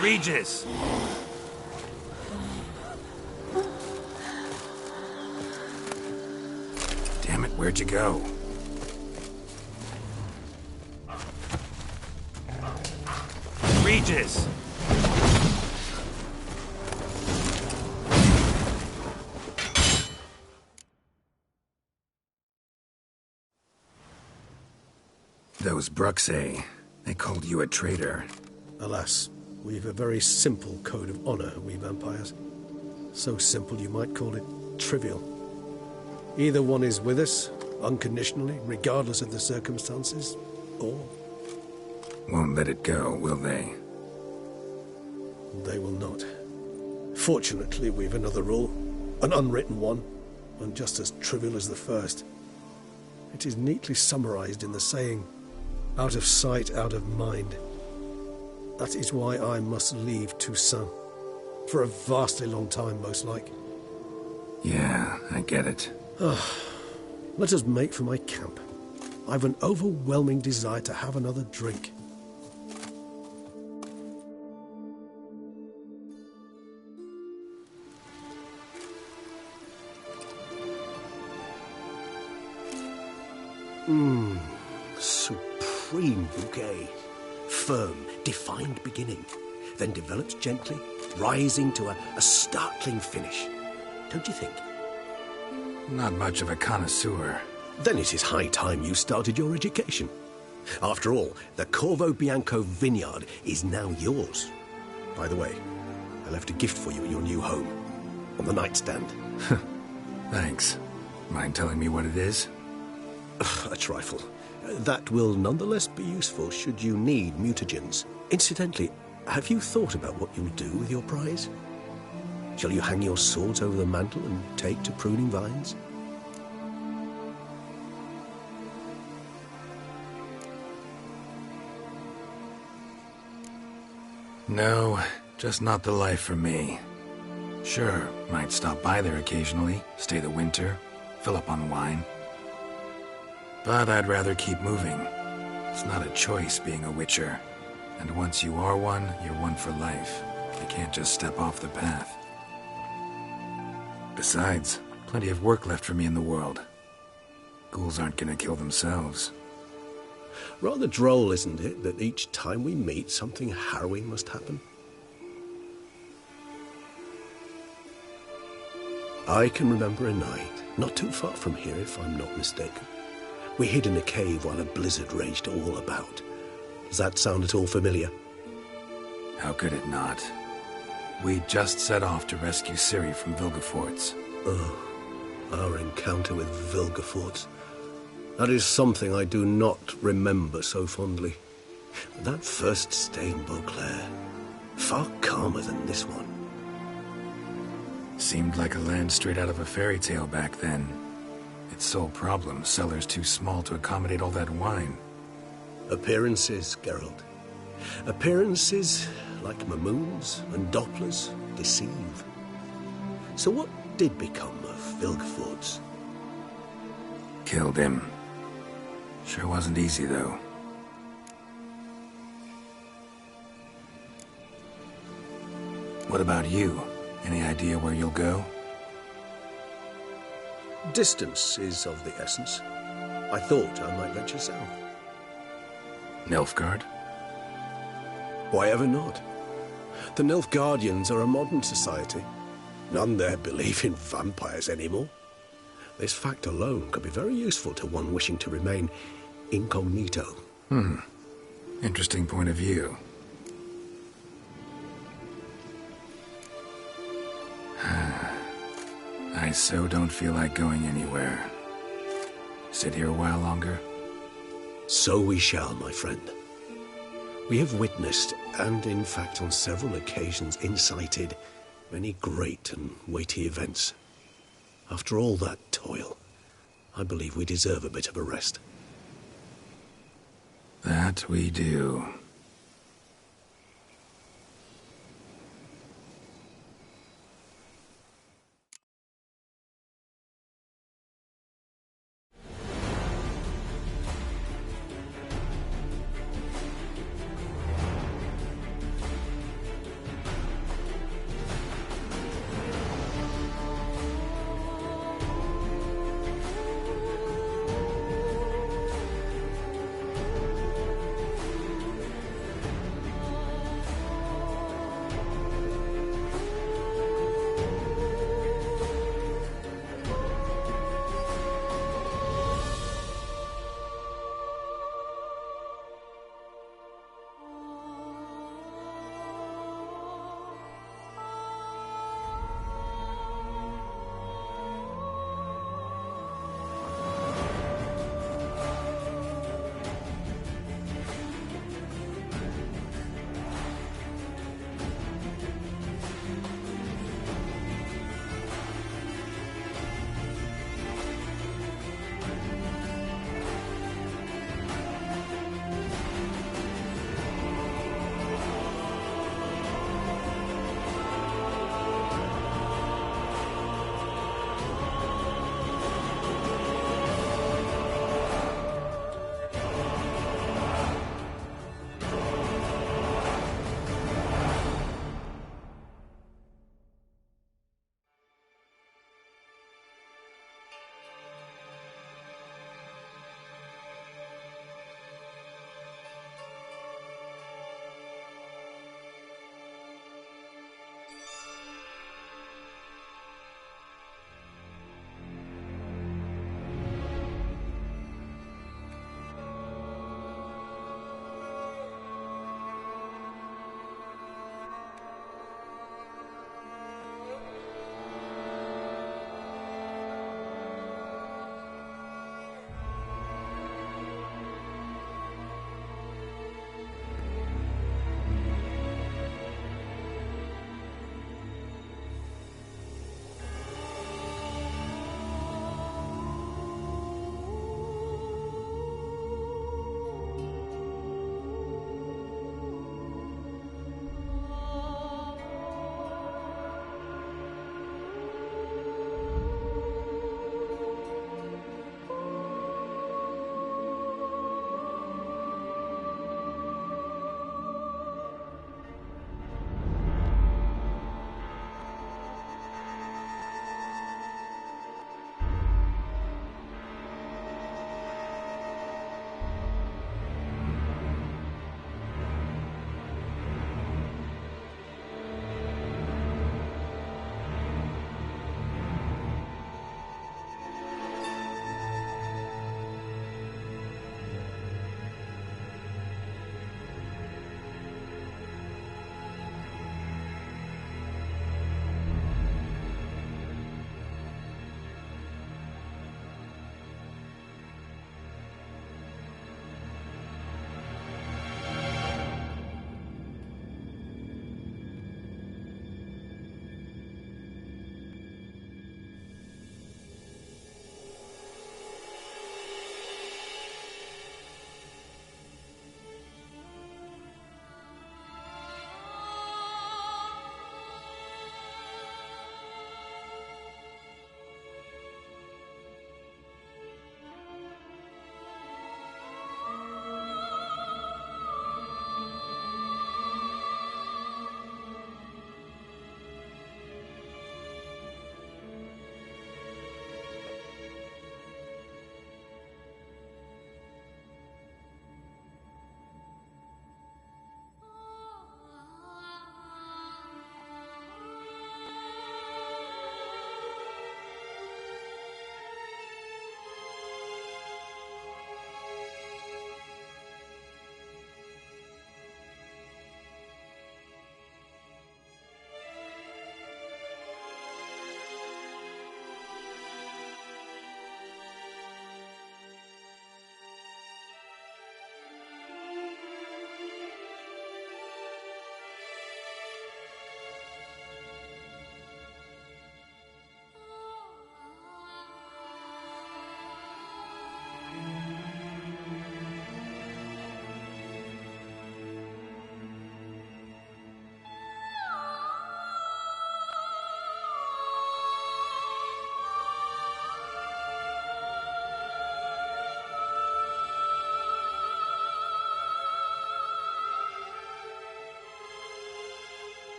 Regis! Damn it, where'd you go? Regis! Those Bruxay, they called you a traitor. Alas, we've a very simple code of honor, we vampires. So simple you might call it trivial. Either one is with us, unconditionally, regardless of the circumstances, or... Won't let it go, will they? They will not. Fortunately, we've another rule, an unwritten one, and just as trivial as the first. It is neatly summarized in the saying, out of sight, out of mind. That is why I must leave Toussaint. For a vastly long time, most like. Yeah, I get it. Let us make for my camp. I've an overwhelming desire to have another drink. Supreme bouquet. Firm, defined beginning, then develops gently, rising to a startling finish. Don't you think? Not much of a connoisseur. Then it is high time you started your education. After all, the Corvo Bianco vineyard is now yours. By the way, I left a gift for you in your new home, on the nightstand. Thanks. Mind telling me what it is? A trifle. That will nonetheless be useful should you need mutagens. Incidentally, have you thought about what you'll do with your prize? Shall you hang your swords over the mantle and take to pruning vines? No, just not the life for me. Sure, might stop by there occasionally, stay the winter, fill up on wine. But I'd rather keep moving. It's not a choice being a witcher. And once you are one, you're one for life. You can't just step off the path. Besides, plenty of work left for me in the world. Ghouls aren't gonna kill themselves. Rather droll, isn't it, that each time we meet, something harrowing must happen? I can remember a night, not too far from here if I'm not mistaken, We hid in a cave while a blizzard raged all about. Does that sound at all familiar? How could it not? We just set off to rescue Ciri from Vilgefortz. Oh, our encounter with Vilgefortz. That is something I do not remember so fondly. That first stay in Beauclair, far calmer than this one. Seemed like a land straight out of a fairy tale back then. Its sole problem, cellars too small to accommodate all that wine. Appearances, Geralt. Appearances, like Mamoons and Dopplers, deceive. So what did become of Vilgefortz? Killed him. Sure wasn't easy, though. What about you? Any idea where you'll go? Distance is of the essence. I thought I might venture south. Nilfgaard? Why ever not? The Nilfgaardians are a modern society. None there believe in vampires anymore. This fact alone could be very useful to one wishing to remain incognito. Interesting point of view. I so don't feel like going anywhere. Sit here a while longer? So we shall, my friend. We have witnessed, and in fact on several occasions incited, many great and weighty events. After all that toil, I believe we deserve a bit of a rest. That we do.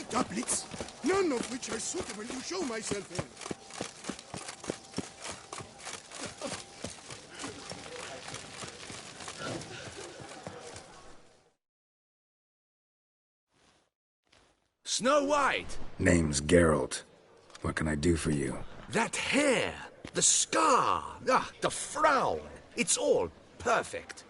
doublets, none of which are suitable to show myself in. Snow White! Name's Geralt. What can I do for you? That hair, the scar, the frown. It's all perfect.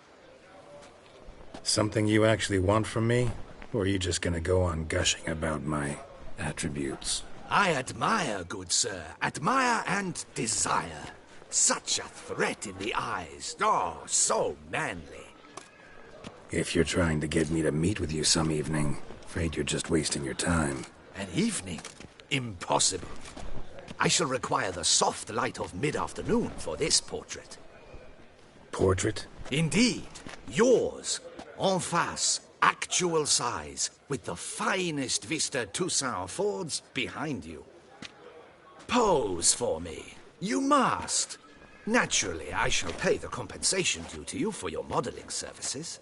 Something you actually want from me? Or are you just gonna go on gushing about my attributes? I admire, good sir. Admire and desire. Such a threat in the eyes. Oh, so manly. If you're trying to get me to meet with you some evening, afraid you're just wasting your time. An evening? Impossible. I shall require the soft light of mid-afternoon for this portrait. Portrait? Indeed. Yours. En face. Actual size. With the finest vista Toussaint affords behind you. Pose for me. You must. Naturally, I shall pay the compensation due to you for your modeling services.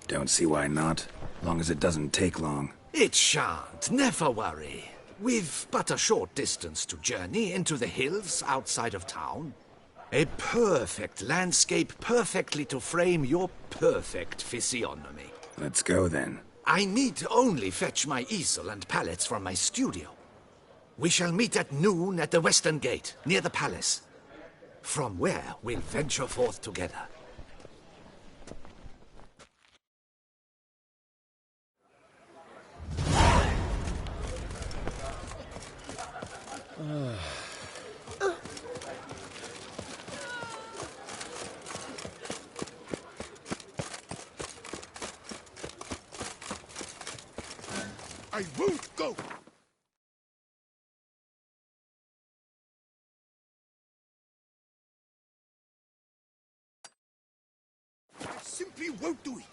Don't see why not, long as it doesn't take long. It shan't, never worry. We've but a short distance to journey into the hills outside of town. A perfect landscape perfectly to frame your perfect physiognomy. Let's go then. I need only fetch my easel and palettes from my studio. We shall meet at noon at the western gate, near the palace. From where we'll venture forth together. I won't go! I simply won't do it!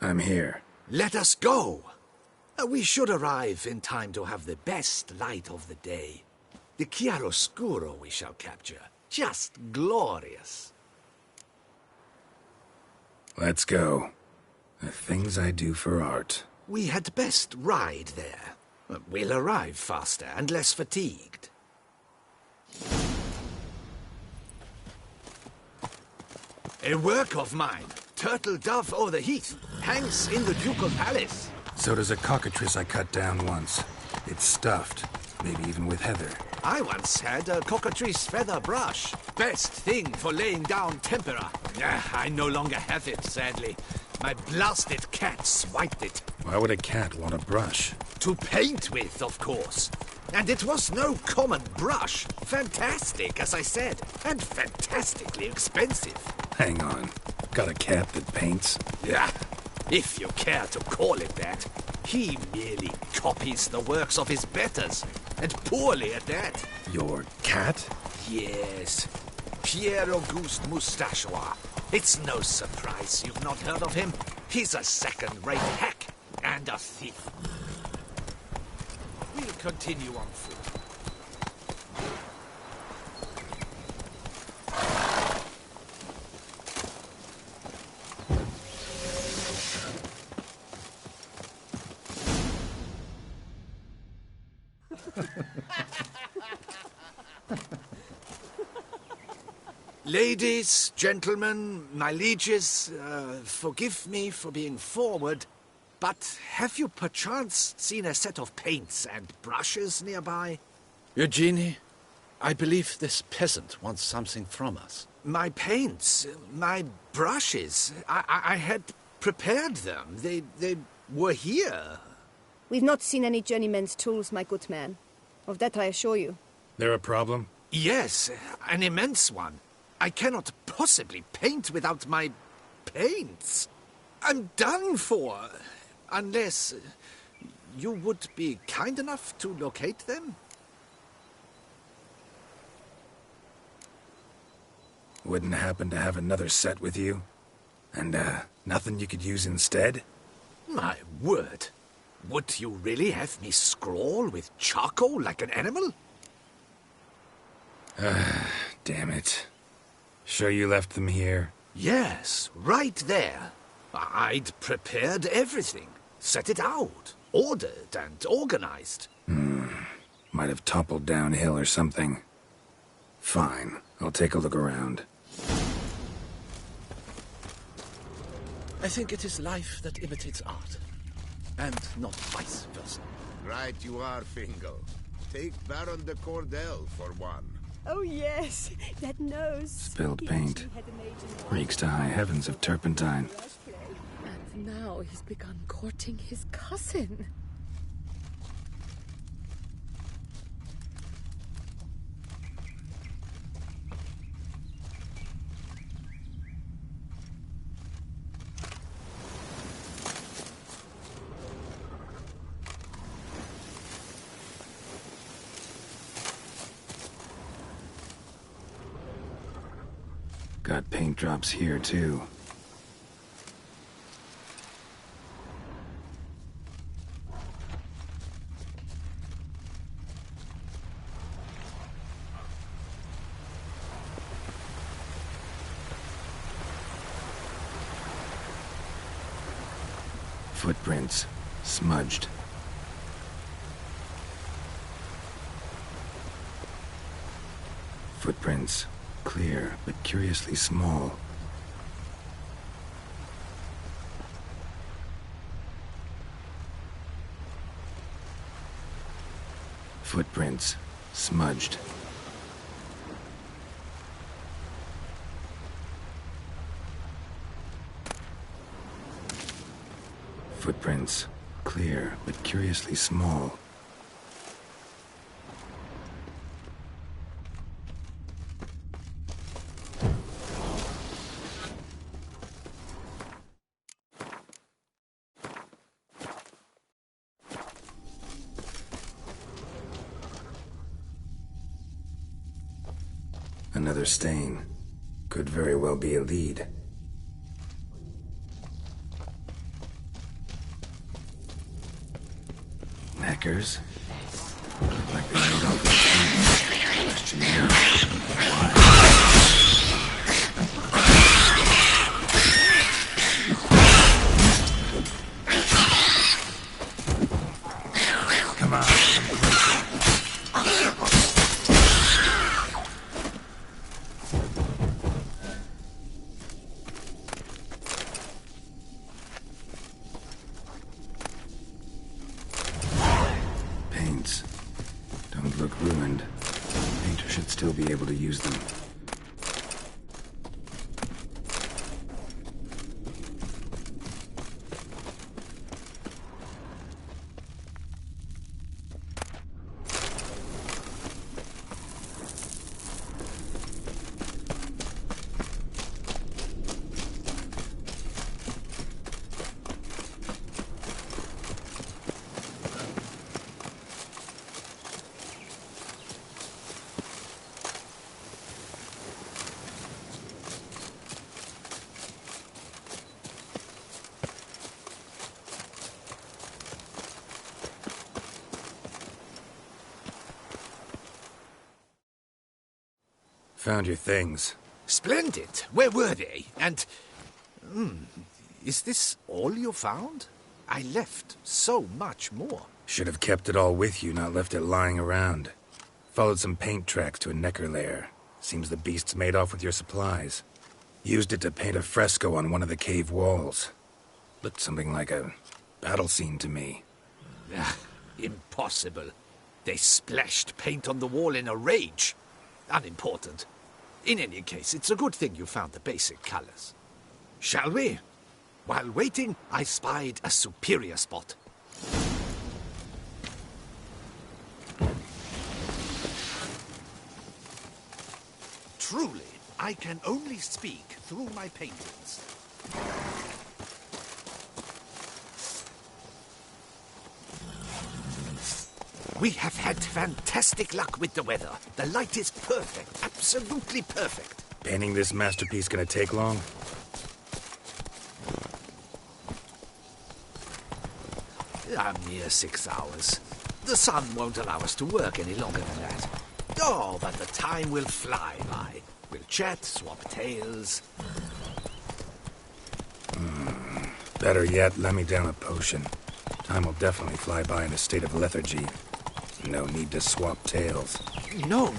I'm here. Let us go! We should arrive in time to have the best light of the day. The chiaroscuro we shall capture. Just glorious. Let's go. The things I do for art. We had best ride there. We'll arrive faster and less fatigued. A work of mine, Turtle Dove o'er the Heath, hangs in the Ducal Palace. So does a cockatrice I cut down once. It's stuffed, maybe even with heather. I once had a cockatrice feather brush. Best thing for laying down tempera. I no longer have it, sadly. My blasted cat swiped it. Why would a cat want a brush? To paint with, of course. And it was no common brush. Fantastic, as I said, and fantastically expensive. Hang on. Got a cat that paints? Yeah, if you care to call it that. He merely copies the works of his betters, and poorly at that. Your cat? Yes. Pierre-Auguste Moustachois. It's no surprise you've not heard of him. He's a second-rate hack and a thief. We'll continue on foot. Ladies, gentlemen, my lieges, forgive me for being forward, but have you perchance seen a set of paints and brushes nearby? Eugenie, I believe this peasant wants something from us. My paints, my brushes, I had prepared them. They were here. We've not seen any journeyman's tools, my good man. Of that I assure you. There a problem? Yes, an immense one. I cannot possibly paint without my paints. I'm done for. Unless you would be kind enough to locate them? Wouldn't happen to have another set with you? And, nothing you could use instead? My word. Would you really have me scrawl with charcoal like an animal? Damn it. Sure you left them here? Yes, right there. I'd prepared everything. Set it out. Ordered and organized. Might have toppled downhill or something. Fine. I'll take a look around. I think it is life that imitates art, and not vice versa. Right you are, Fingal. Take Baron de Cordell for one. Oh yes, that nose. Spilled paint. Reeks to high heavens of turpentine. And now he's begun courting his cousin. Got paint drops here, too. Footprints. Smudged. Footprints. Clear, but curiously small. Footprints. Smudged. Footprints. Clear, but curiously small. Another stain. Could very well be a lead. Knackers? Look like they made off with paint. Question mark. Why? Come on, come closer. Paints. Don't look ruined. Painter should still be able to use them. Found your things. Splendid. Where were they? And... is this all you found? I left so much more. Should have kept it all with you, not left it lying around. Followed some paint tracks to a necker lair. Seems the beast's made off with your supplies. Used it to paint a fresco on one of the cave walls. Looked something like a battle scene to me. Impossible. They splashed paint on the wall in a rage. Unimportant. In any case, it's a good thing you found the basic colors. Shall we? While waiting, I spied a superior spot. Truly, I can only speak through my paintings. We have had fantastic luck with the weather. The light is perfect, absolutely perfect. Painting this masterpiece gonna take long? A mere 6 hours. The sun won't allow us to work any longer than that. Oh, but the time will fly by. We'll chat, swap tales. Better yet, let me down a potion. Time will definitely fly by in a state of lethargy. No need to swap tales. No.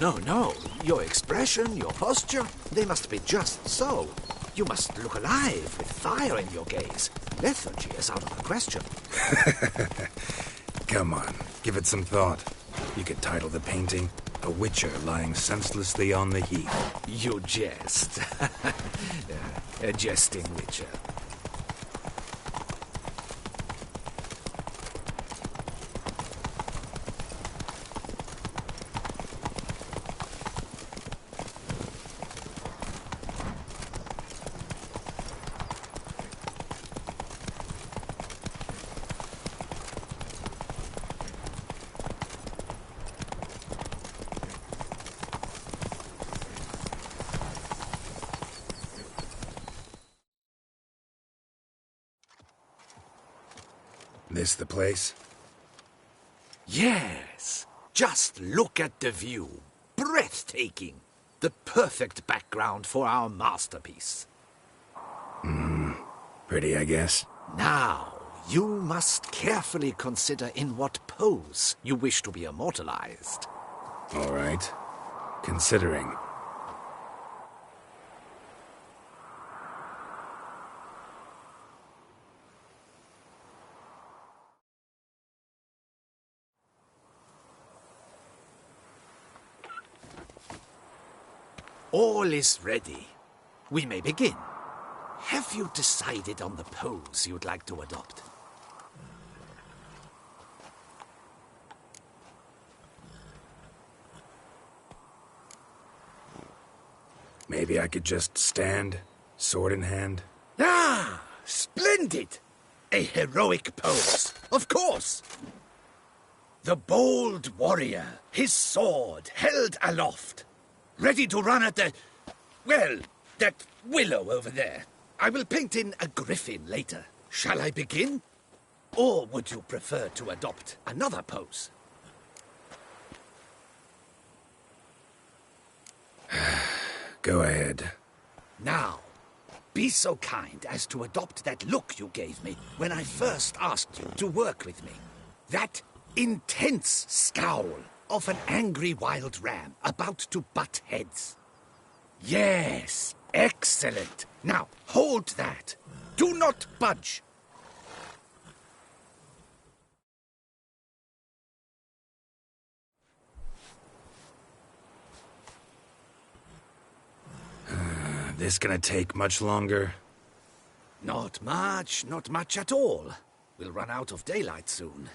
Your expression, your posture, they must be just so. You must look alive with fire in your gaze. Lethargy is out of the question. Come on, give it some thought. You could title the painting, A Witcher Lying Senselessly on the Heath. You jest. A jesting witcher. This the place? Yes. Just look at the view. Breathtaking. The perfect background for our masterpiece. Pretty, I guess. Now, you must carefully consider in what pose you wish to be immortalized. All right. Considering. All is ready. We may begin. Have you decided on the pose you'd like to adopt? Maybe I could just stand, sword in hand. Ah, splendid! A heroic pose, of course. The bold warrior, his sword held aloft, ready to run at that willow over there. I will paint in a griffin later. Shall I begin? Or would you prefer to adopt another pose? Go ahead. Now, be so kind as to adopt that look you gave me when I first asked you to work with me. That intense scowl of an angry wild ram about to butt heads. Yes, excellent. Now, hold that. Do not budge. This gonna take much longer? Not much at all. We'll run out of daylight soon.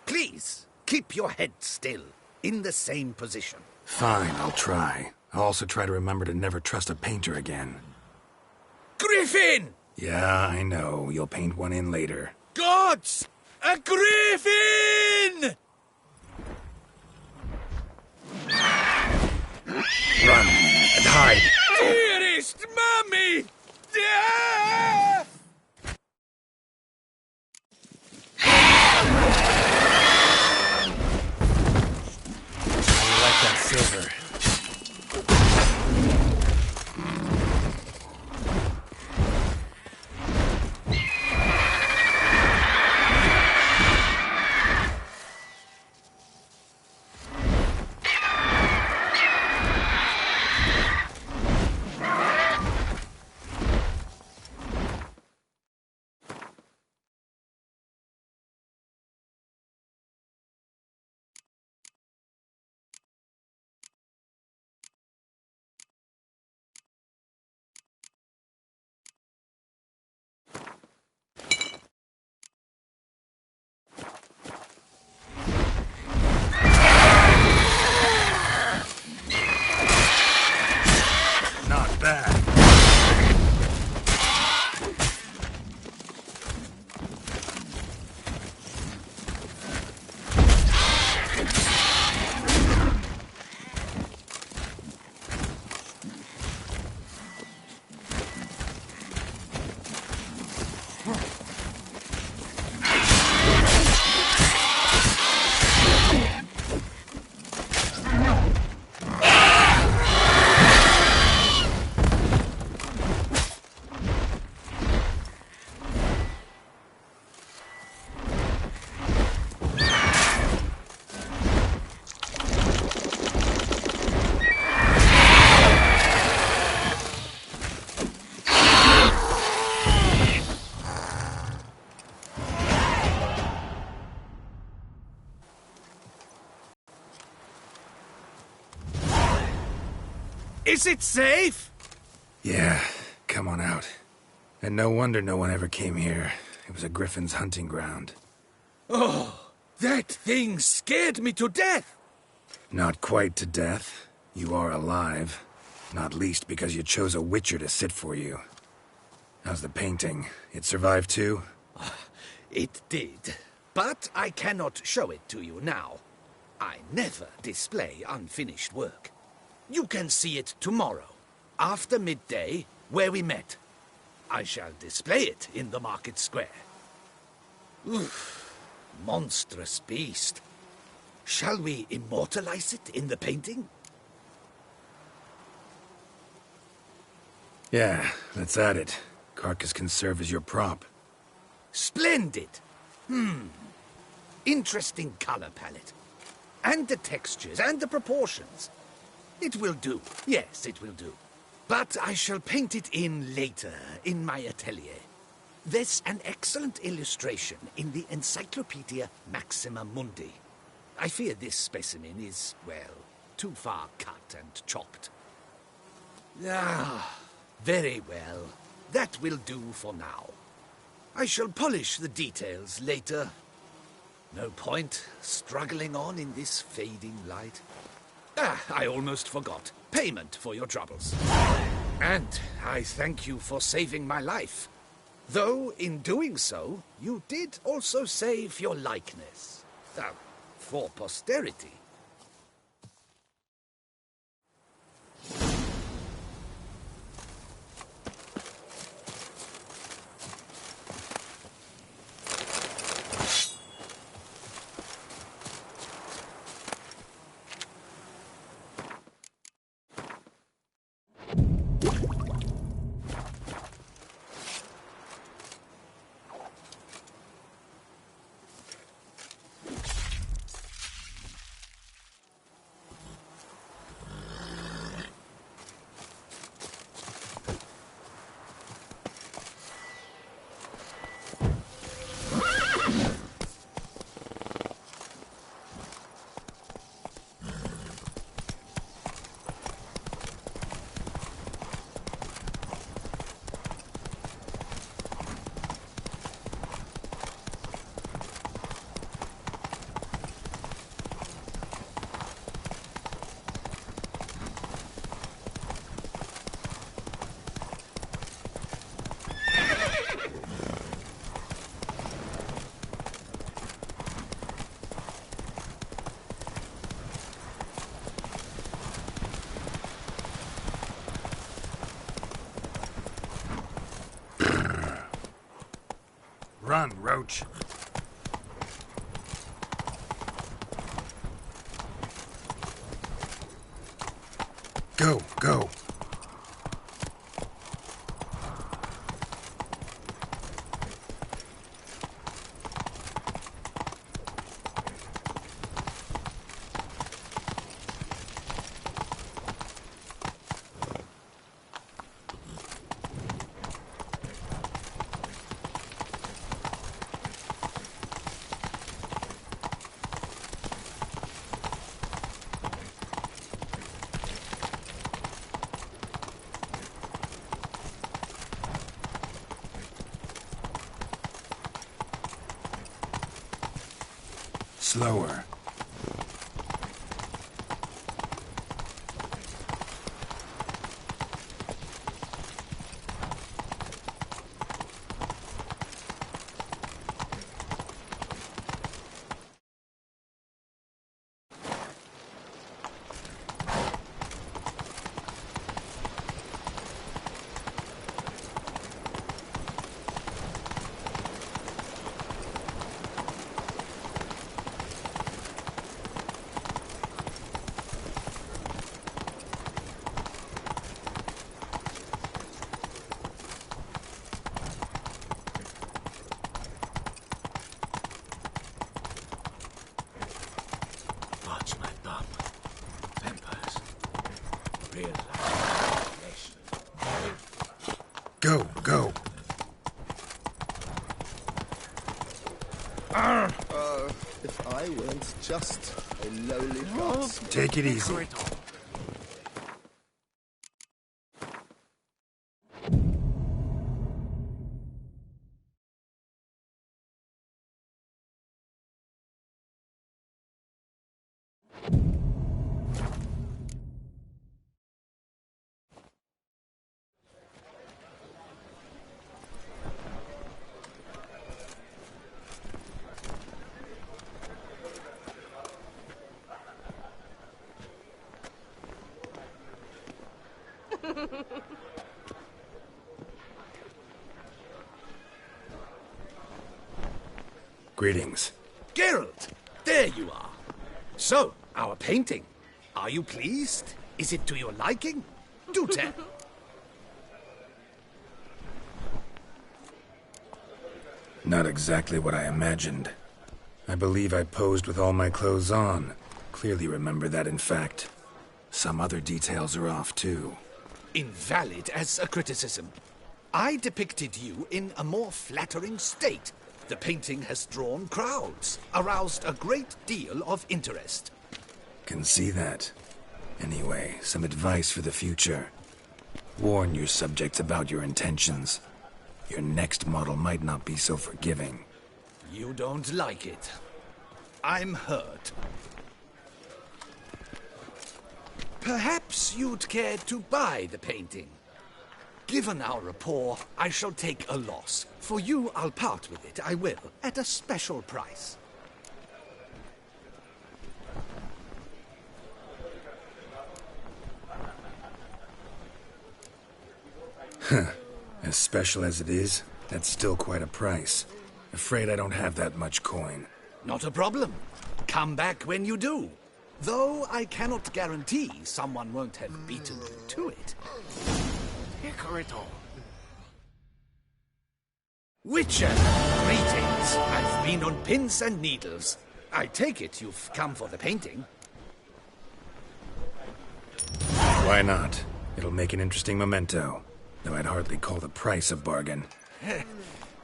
Please, keep your head still, in the same position. Fine, I'll try. I'll also try to remember to never trust a painter again. Griffin! Yeah, I know. You'll paint one in later. Gods! A griffin! Run and hide. Dearest Mummy! Ah! I like that silver. Is it safe? Yeah, come on out. And no wonder no one ever came here. It was a griffin's hunting ground. Oh, that thing scared me to death! Not quite to death. You are alive. Not least because you chose a witcher to sit for you. How's the painting? It survived too? It did. But I cannot show it to you now. I never display unfinished work. You can see it tomorrow, after midday, where we met. I shall display it in the market square. Oof, monstrous beast. Shall we immortalize it in the painting? Yeah, let's add it. Carcass can serve as your prop. Splendid! Interesting color palette. And the textures, and the proportions. It will do. Yes, it will do. But I shall paint it in later, in my atelier. There's an excellent illustration in the Encyclopedia Maxima Mundi. I fear this specimen is, well, too far cut and chopped. Ah, very well. That will do for now. I shall polish the details later. No point struggling on in this fading light. I almost forgot. Payment for your troubles. And I thank you for saving my life. Though, in doing so, you did also save your likeness. For posterity. Run, Roach. Go, go. Slower. Go, go. If I weren't just a lowly craftsman. Take it easy. Greetings. Geralt, there you are. So, our painting. Are you pleased? Is it to your liking? Do tell. Not exactly what I imagined. I believe I posed with all my clothes on. Clearly remember that, in fact. Some other details are off, too. Invalid as a criticism. I depicted you in a more flattering state. The painting has drawn crowds, aroused a great deal of interest. Can see that. Anyway, some advice for the future. Warn your subjects about your intentions. Your next model might not be so forgiving. You don't like it. I'm hurt. Perhaps you'd care to buy the painting. Given our rapport, I shall take a loss. For you, I'll part with it, I will, at a special price. Huh. As special as it is, that's still quite a price. Afraid I don't have that much coin. Not a problem. Come back when you do. Though I cannot guarantee someone won't have beaten you to it. Witcher, greetings. I've been on pins and needles. I take it you've come for the painting. Why not? It'll make an interesting memento. Though I'd hardly call the price a bargain.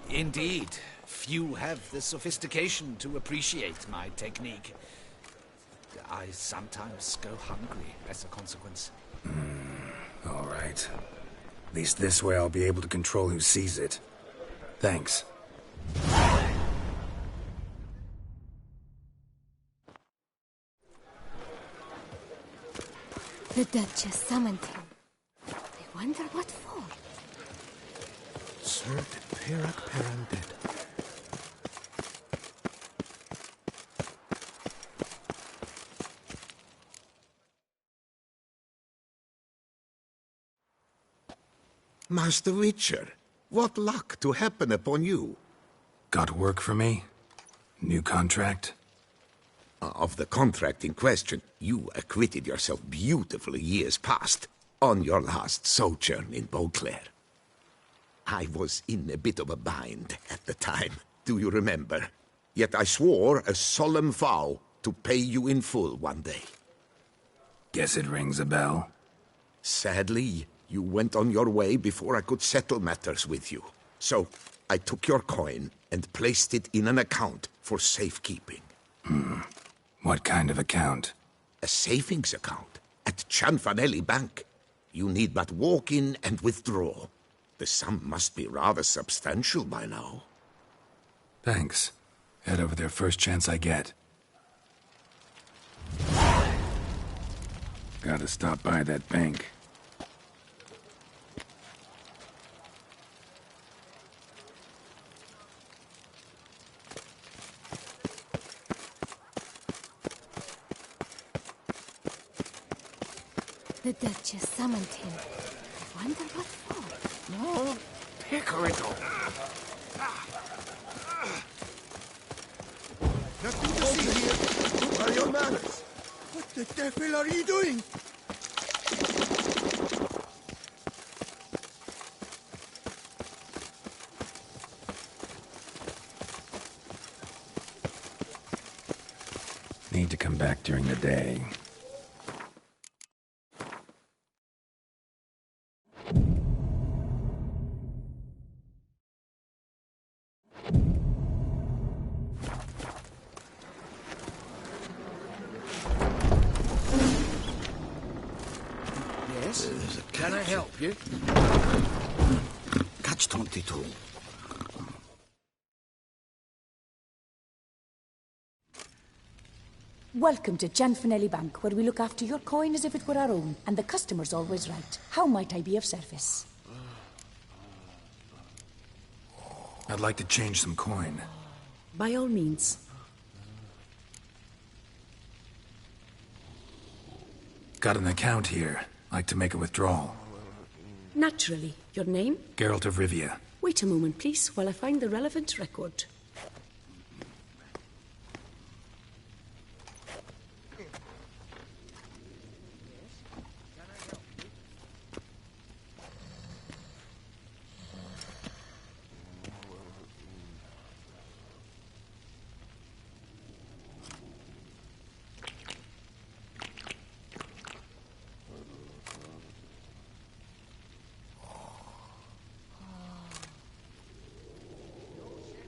Indeed. Few have the sophistication to appreciate my technique. I sometimes go hungry as a consequence. All right. At least this way I'll be able to control who sees it. Thanks. The Duchess summoned him. I wonder what for. Sir de Perak Peranded. Master Witcher, what luck to happen upon you. Got work for me? New contract? Of the contract in question, you acquitted yourself beautifully years past on your last sojourn in Beauclair. I was in a bit of a bind at the time, do you remember? Yet I swore a solemn vow to pay you in full one day. Guess it rings a bell. Sadly, you went on your way before I could settle matters with you. So, I took your coin and placed it in an account for safekeeping. What kind of account? A savings account at Cianfanelli Bank. You need but walk in and withdraw. The sum must be rather substantial by now. Thanks. Head over there first chance I get. Gotta stop by that bank. The Duchess summoned him. I wonder what for. No, Picarito. Nothing to see here. What are your manners? What the devil are you doing? Need to come back during the day. Yes? Can I help you? Catch 22. Welcome to Gianfinelli Bank, where we look after your coin as if it were our own, and the customer's always right. How might I be of service? I'd like to change some coin. By all means. Got an account here. Like to make a withdrawal. Naturally. Your name? Geralt of Rivia. Wait a moment, please, while I find the relevant record.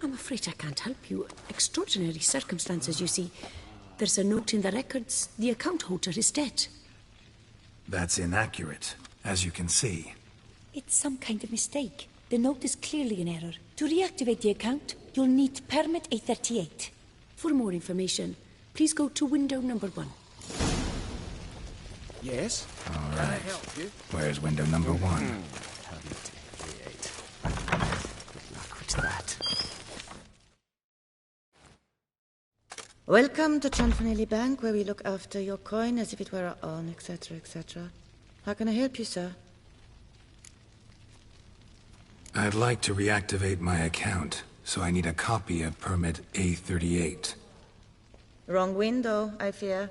I'm afraid I can't help you. Extraordinary circumstances, you see. There's a note in the records. The account holder is dead. That's inaccurate, as you can see. It's some kind of mistake. The note is clearly in error. To reactivate the account, you'll need permit A38. For more information, please go to window number 1. Yes? All Can I right. help you? Where's window number 1? Permit 88. Good luck with that. Welcome to Gianfinelli Bank, where we look after your coin as if it were our own, etc., etc. How can I help you, sir? I'd like to reactivate my account, so I need a copy of permit A38. Wrong window, I fear.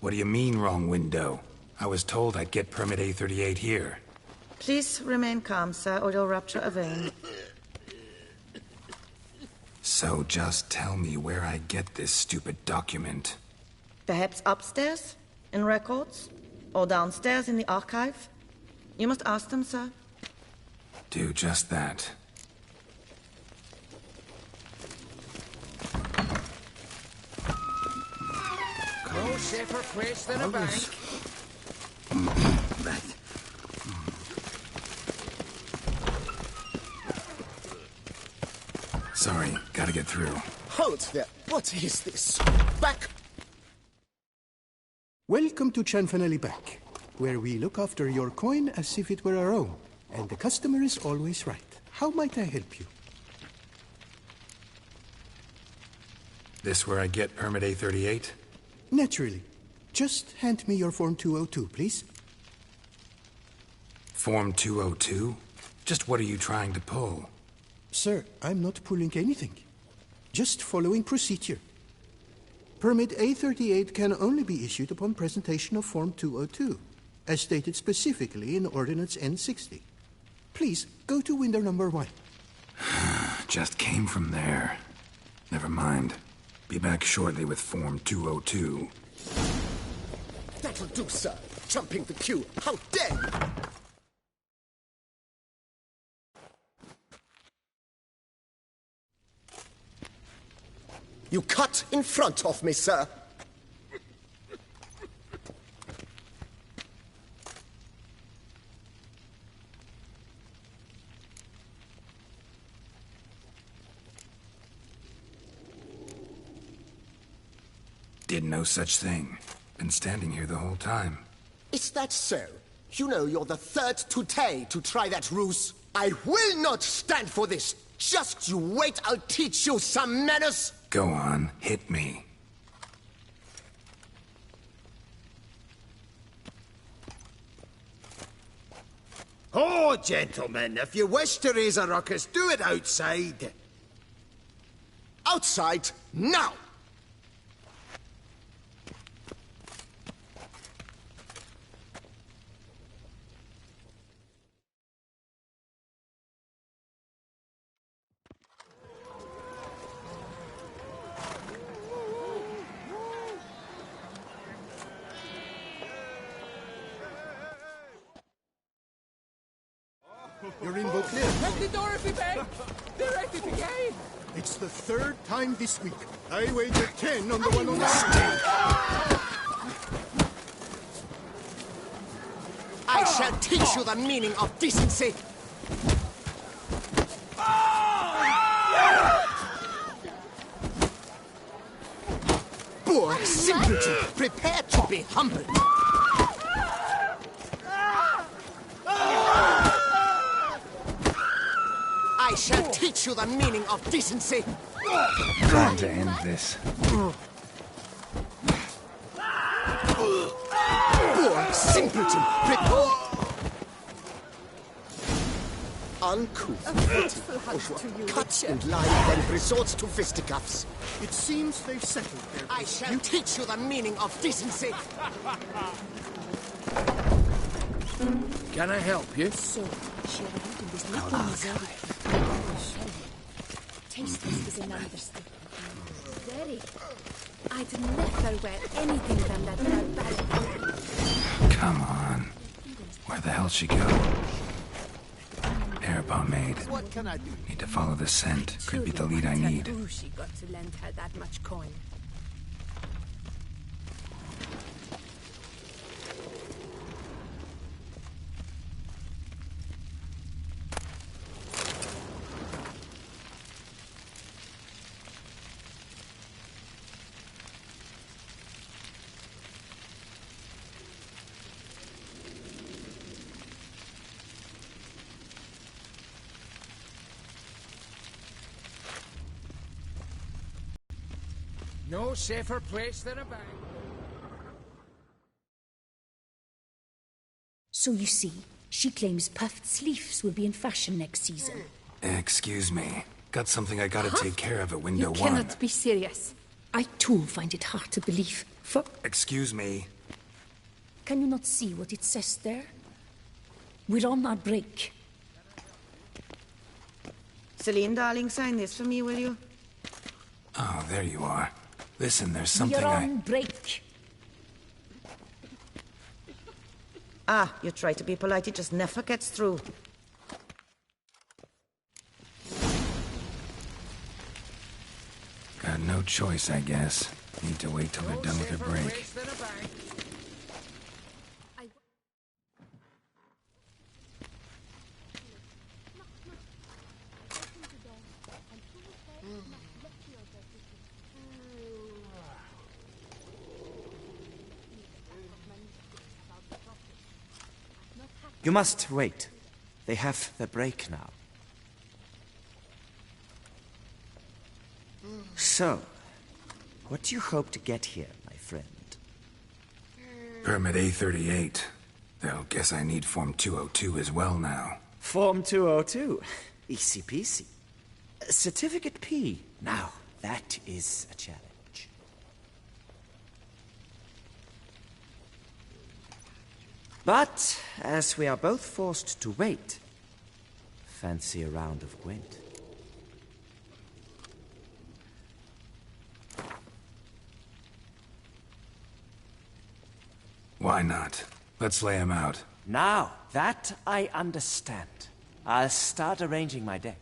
What do you mean, wrong window? I was told I'd get permit A38 here. Please remain calm, sir, or you'll rupture a vein. So just tell me where I get this stupid document. Perhaps upstairs, in records, or downstairs in the archive? You must ask them, sir. Do just that. No safer place than a bank. Right. Sorry, gotta get through. Halt there! What is this? Back! Welcome to Gianfinelli Bank, where we look after your coin as if it were our own, and the customer is always right. How might I help you? This where I get permit A38? Naturally. Just hand me your Form 202, please. Form 202? Just what are you trying to pull? Sir, I'm not pulling anything. Just following procedure. Permit A38 can only be issued upon presentation of Form 202, as stated specifically in Ordinance N60. Please, go to window number 1. Just came from there. Never mind. Be back shortly with Form 202. That'll do, sir. Jumping the queue. How dare you! You cut in front of me, sir. Did no such thing. Been standing here the whole time. Is that so? You know you're the third today to try that ruse. I will not stand for this. Just you wait, I'll teach you some manners. Go on, hit me. Oh, gentlemen, if you wish to raise a ruckus, do it outside. Outside, now! You're in Beauclair. Take the Dorothy Bank! They're at it again! It's the third time this week. I wagered 10 on the one on the street. I shall teach you the meaning of decency. Poor simpleton, prepare to be humbled. I shall teach you the meaning of decency. Time to end this. Poor simpleton, prepare. Uncouth, cuts and lies, then resorts to fisticuffs. It seems they've settled their I shall teach you the meaning of decency. Can I help you? So, she arrived in this little Missouri. Tasteless is an understatement. Very. I'd never wear anything than that barbaric. Come on. Where the hell'd she go? Hair pomade. What can I do? Need to follow the scent. Could be the lead I need. Who she got to lend her that much coin? No safer place than a bank. So you see, she claims puffed sleeves will be in fashion next season. Excuse me. Got something I gotta take care of at window You one. cannot be serious. I too find it hard to believe. Excuse me. Can you not see what it says there? We're on our break. Celine, darling, sign this for me, will you? Oh, there you are. Listen, there's something We're on break. Ah, you try to be polite, it just never gets through. Got no choice, I guess. Need to wait till they're done with their break. You must wait. They have the break now. So, what do you hope to get here, my friend? Permit A38. Though, guess I need Form 202 as well now. Form 202. Easy peasy. Certificate P. Now, that is a challenge. But, as we are both forced to wait, fancy a round of Gwent. Why not? Let's lay him out. Now, that I understand. I'll start arranging my deck.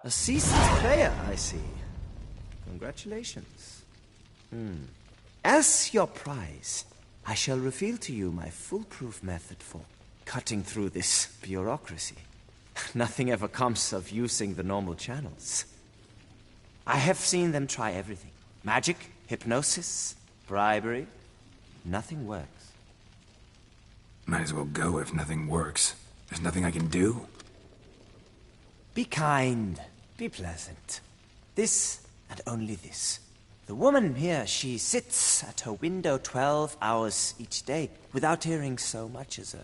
A seasoned player, I see. Congratulations. As your prize, I shall reveal to you my foolproof method for cutting through this bureaucracy. Nothing ever comes of using the normal channels. I have seen them try everything. Magic, hypnosis, bribery. Nothing works. Might as well go if nothing works. There's nothing I can do. Be kind. Be pleasant. This and only this. The woman here, she sits at her window 12 hours each day without hearing so much as a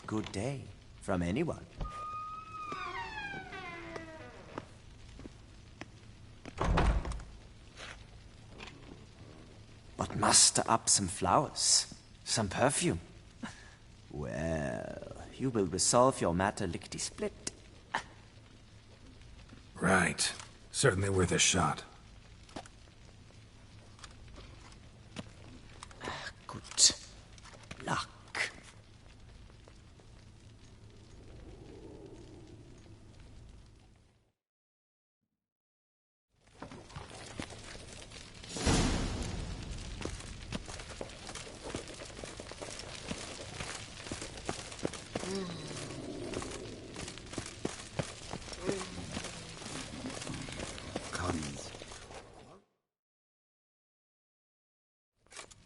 good day from anyone. But muster up some flowers, some perfume. Well, you will resolve your matter lickety-split. Right. Certainly worth a shot. Good luck.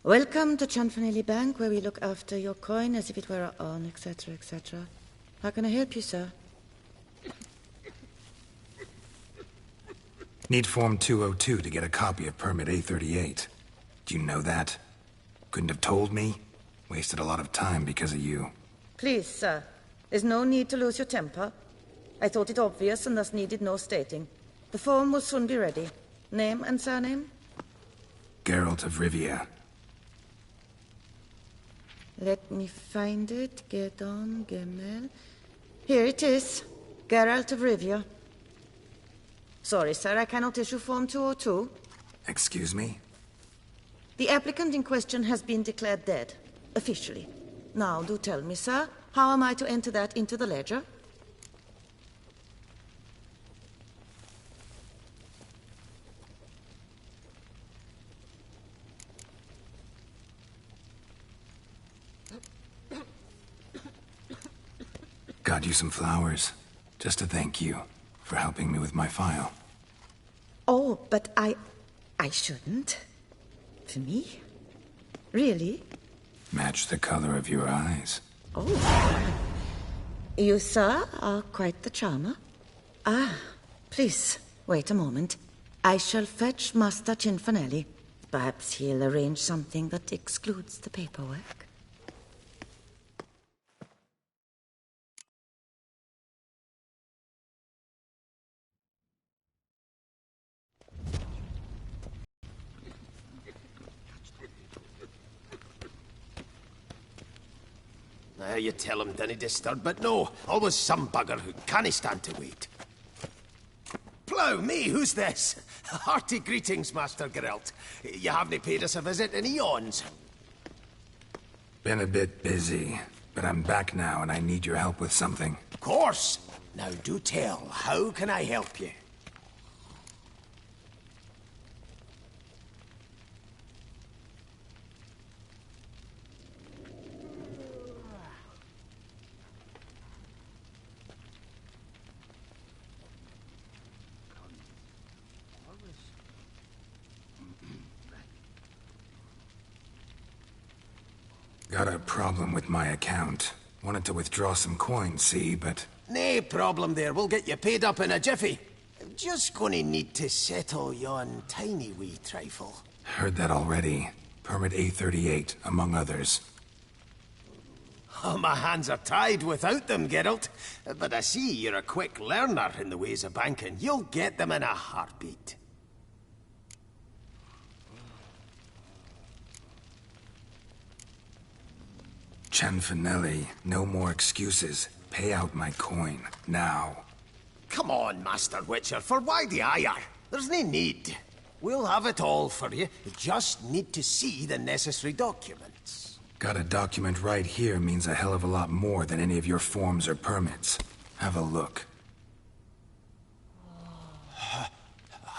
Welcome to Chanfanelli Bank, where we look after your coin as if it were our own, etc., etc. How can I help you, sir? Need Form 202 to get a copy of Permit A38. Do you know that? Couldn't have told me? Wasted a lot of time because of you. Please, sir. There's no need to lose your temper. I thought it obvious and thus needed no stating. The form will soon be ready. Name and surname? Geralt of Rivia. Let me find it. Gedon, Gemel. Here it is. Geralt of Rivia. Sorry, sir, I cannot issue Form 202. Excuse me? The applicant in question has been declared dead, officially. Now, do tell me, sir, how am I to enter that into the ledger? Got you some flowers, just to thank you for helping me with my file. Oh, but I shouldn't. For me? Really? Match the color of your eyes. Oh. You, sir, are quite the charmer. Ah, please, wait a moment. I shall fetch Master Cinfanelli. Perhaps he'll arrange something that excludes the paperwork. You tell him dinna disturb, but no, always some bugger who can't stand to wait. Plough me, who's this? Hearty greetings, Master Geralt. You haven't paid us a visit in eons. Been a bit busy, but I'm back now and I need your help with something. Of course. Now do tell, how can I help you? Got a problem with my account. Wanted to withdraw some coins, see, but... Nae problem there. We'll get you paid up in a jiffy. Just gonna need to settle yon tiny wee trifle. Heard that already. Permit A38, among others. Oh, my hands are tied without them, Geralt. But I see you're a quick learner in the ways of banking. You'll get them in a heartbeat. Chanfanelli, no more excuses. Pay out my coin, now. Come on, Master Witcher, for why the ire? There's no need. We'll have it all for you. You just need to see the necessary documents. Got a document right here means a hell of a lot more than any of your forms or permits. Have a look.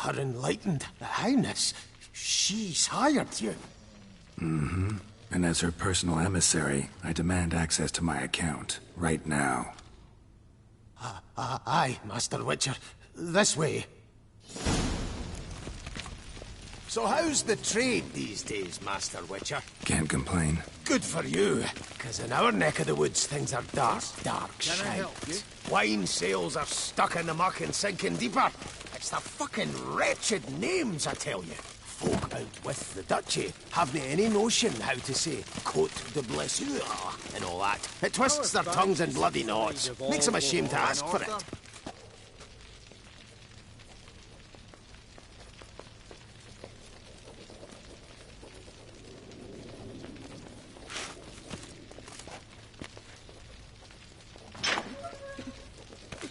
Her Enlightened Highness, she's hired you. Mm-hmm. And as her personal emissary, I demand access to my account, right now. Aye, Master Witcher. This way. So how's the trade these days, Master Witcher? Can't complain. Good for you, because in our neck of the woods, things are dark, dark Can I shite. help you? Wine sales are stuck in the muck and sinking deeper. It's the fucking wretched names, I tell you. Folk out with the duchy haven't any notion how to say Côte de Blessure and all that. It twists their tongues in bloody knots. Makes them ashamed to ask for it.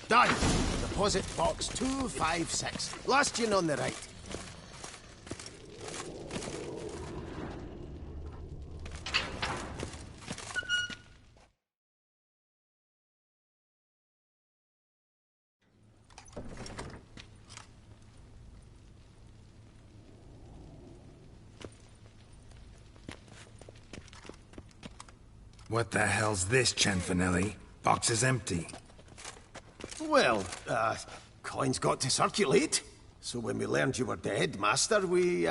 Done. Deposit box 256. Last tune on the right. What the hell's this, Cianfanelli? Box is empty. Well, coins got to circulate. So when we learned you were dead, Master, we,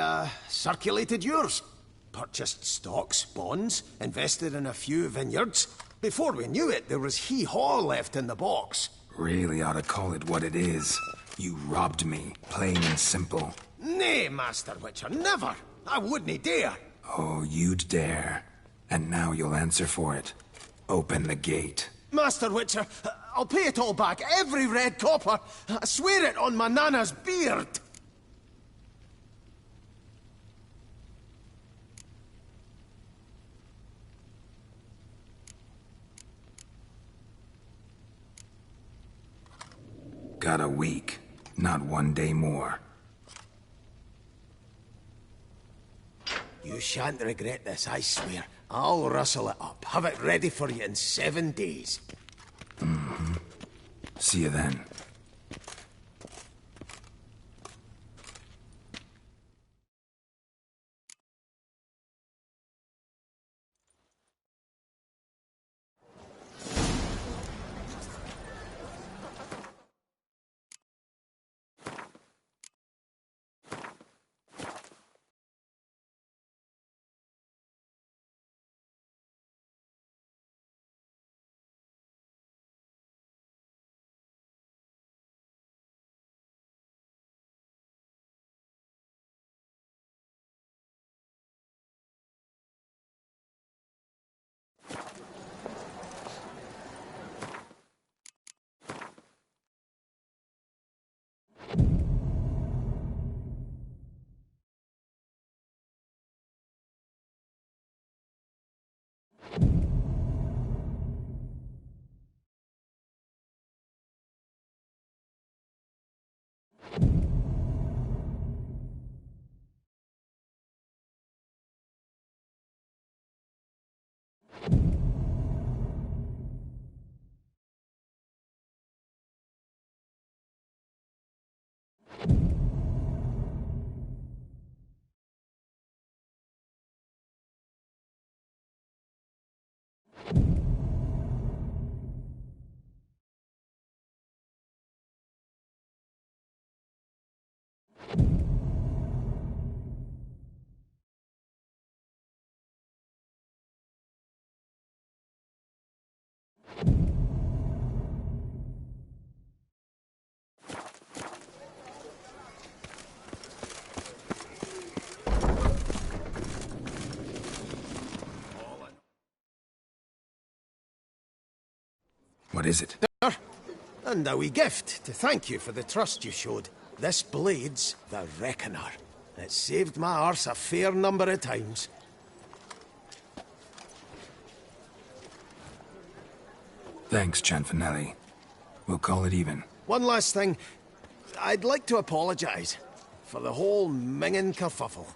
circulated yours. Purchased stocks, bonds, invested in a few vineyards. Before we knew it, there was hee-haw left in the box. Really ought to call it what it is. You robbed me, plain and simple. Nay, Master Witcher, never. I wouldn't dare. Oh, you'd dare. And now you'll answer for it. Open the gate. Master Witcher, I'll pay it all back, every red copper. I swear it on my nana's beard. Got a week, not 1 day more. You shan't regret this, I swear. I'll rustle it up. Have it ready for you in 7 days. Mm-hmm. See you then. What is it? There. And a wee gift to thank you for the trust you showed. This blade's the Reckoner. It saved my arse a fair number of times. Thanks, Cianfanelli. We'll call it even. One last thing. I'd like to apologize for the whole minging kerfuffle.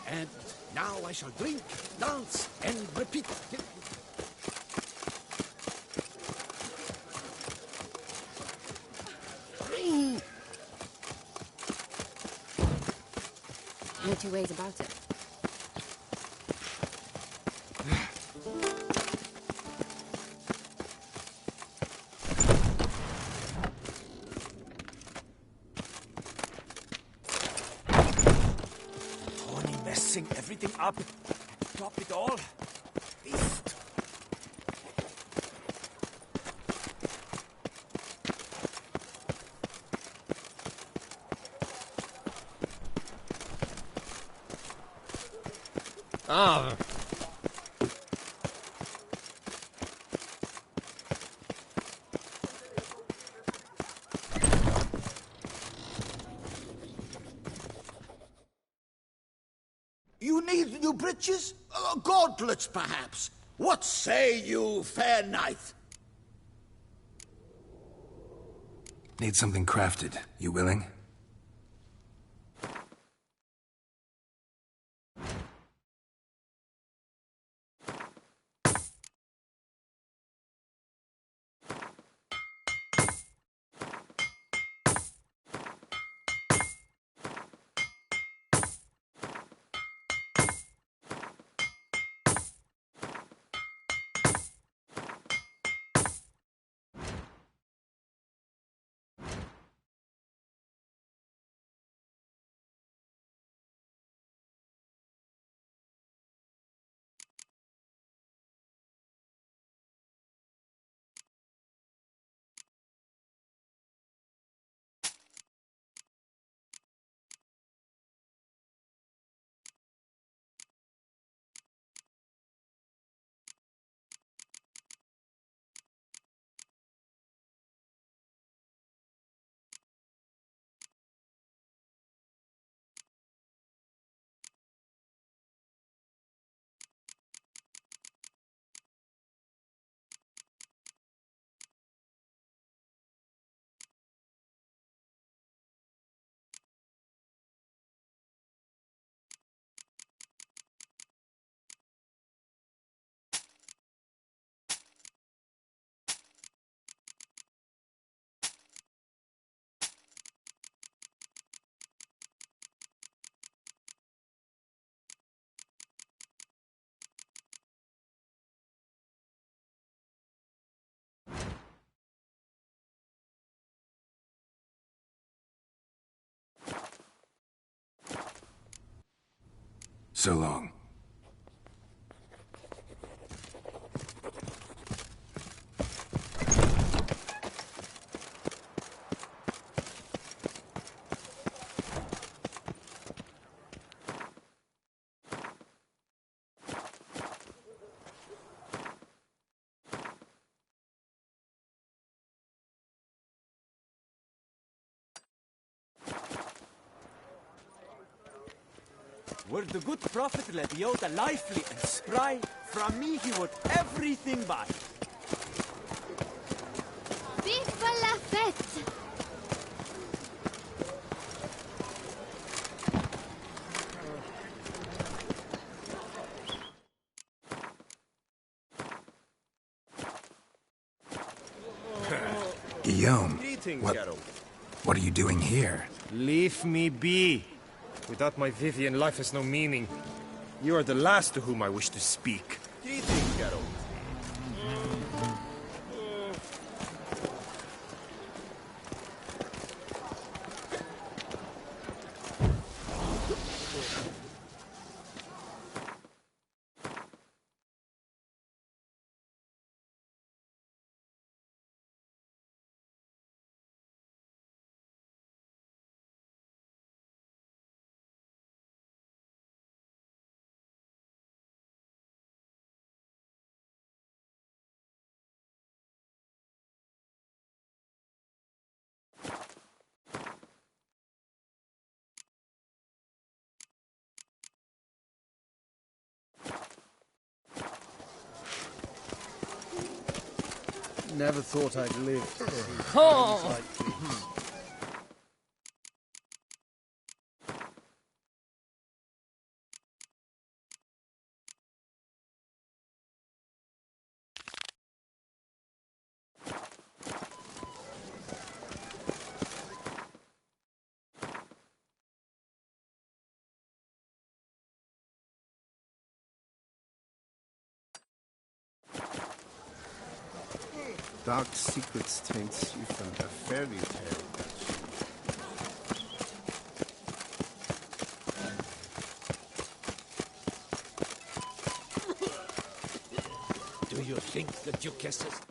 And now I shall drink, dance, and repeat. No two ways about it. Tony messing everything up. Drop it all. Beast. Ah. You need new breeches? Gauntlets, perhaps? What say you, fair knight? Need something crafted. You willing? So long. Were the good prophet Lebioda lively and spry, from me he would everything buy. Vive la fête! Guillaume, Greetings, what are you doing here? Leave me be. Without my Vivian, life has no meaning. You are the last to whom I wish to speak. Greetings, Geralt. Never thought I'd live. Oh. dark secrets taints you found a fairy tale. Do you think the Duchess is...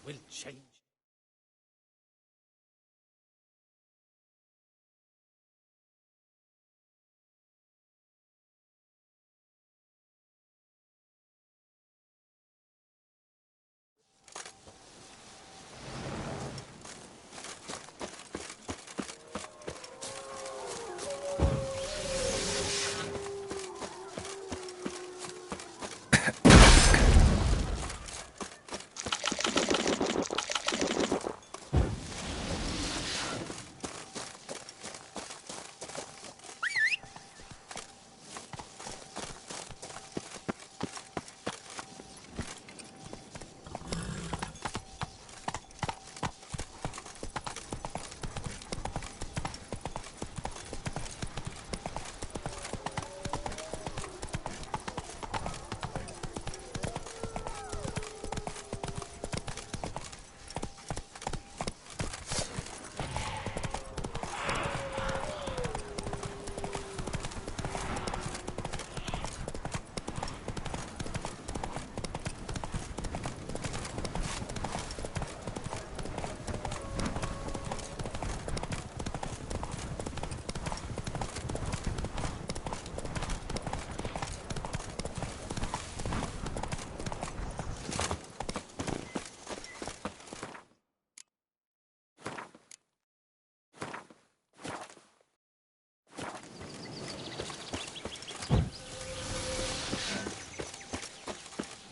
will change?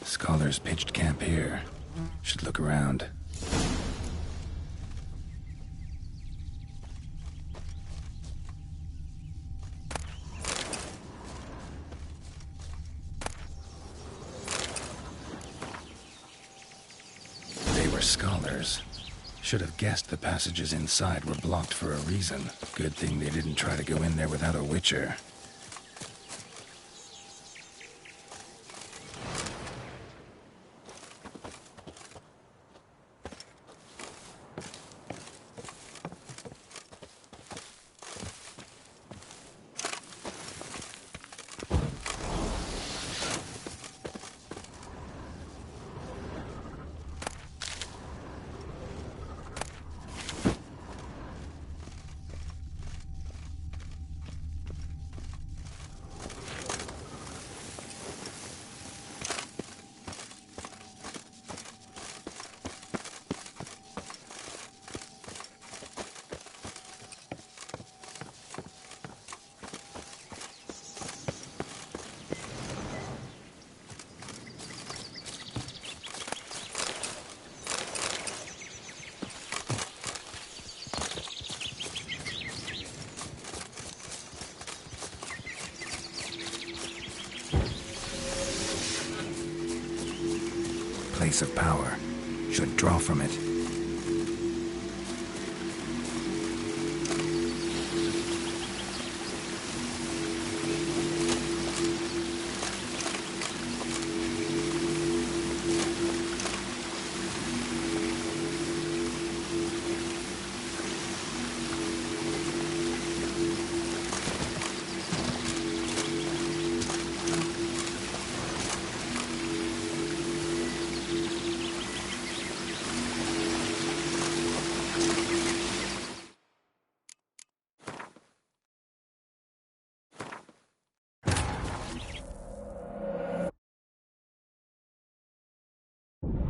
Scholars pitched camp here. Should look around. They were scholars. Should have guessed the passages inside were blocked for a reason. Good thing they didn't try to go in there without a witcher. Place of power. Should draw from it.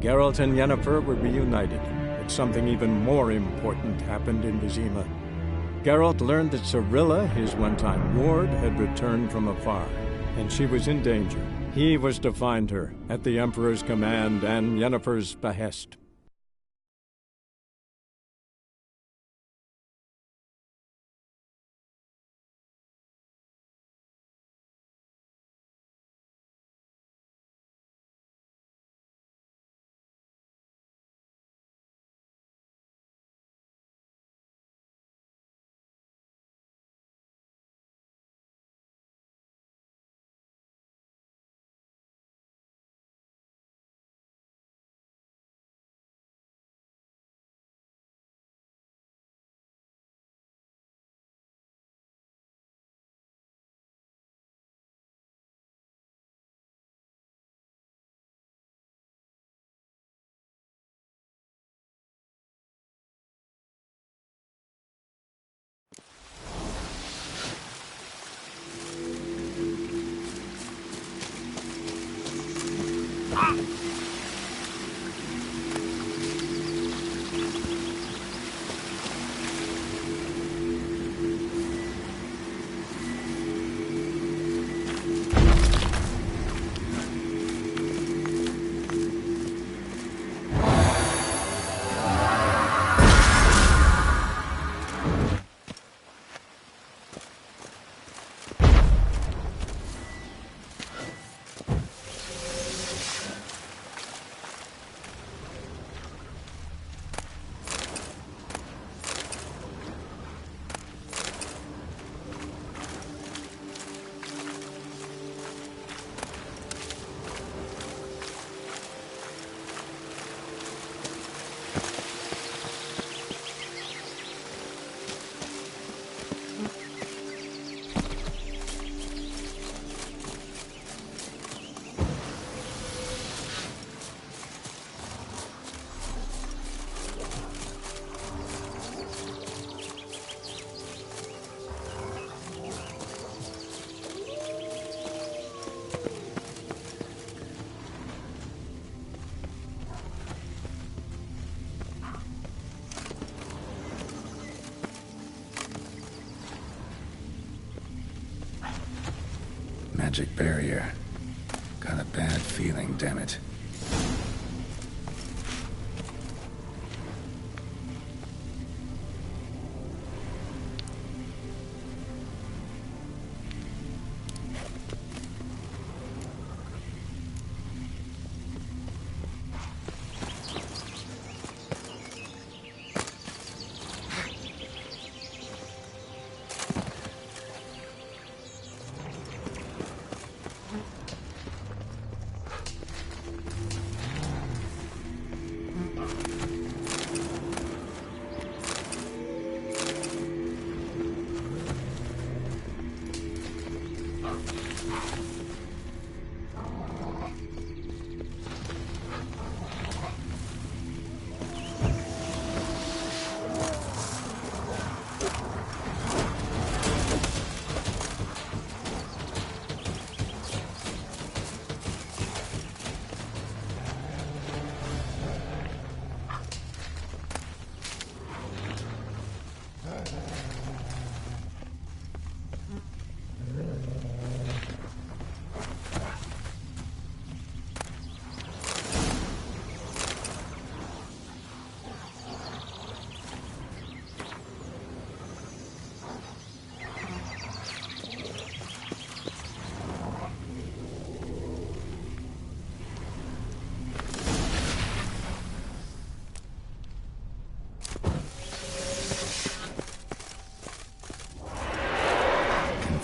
Geralt and Yennefer were reunited, but something even more important happened in Vizima. Geralt learned that Cirilla, his one-time ward, had returned from afar, and she was in danger. He was to find her, at the Emperor's command and Yennefer's behest. magic barrier. Got a bad feeling, damn it.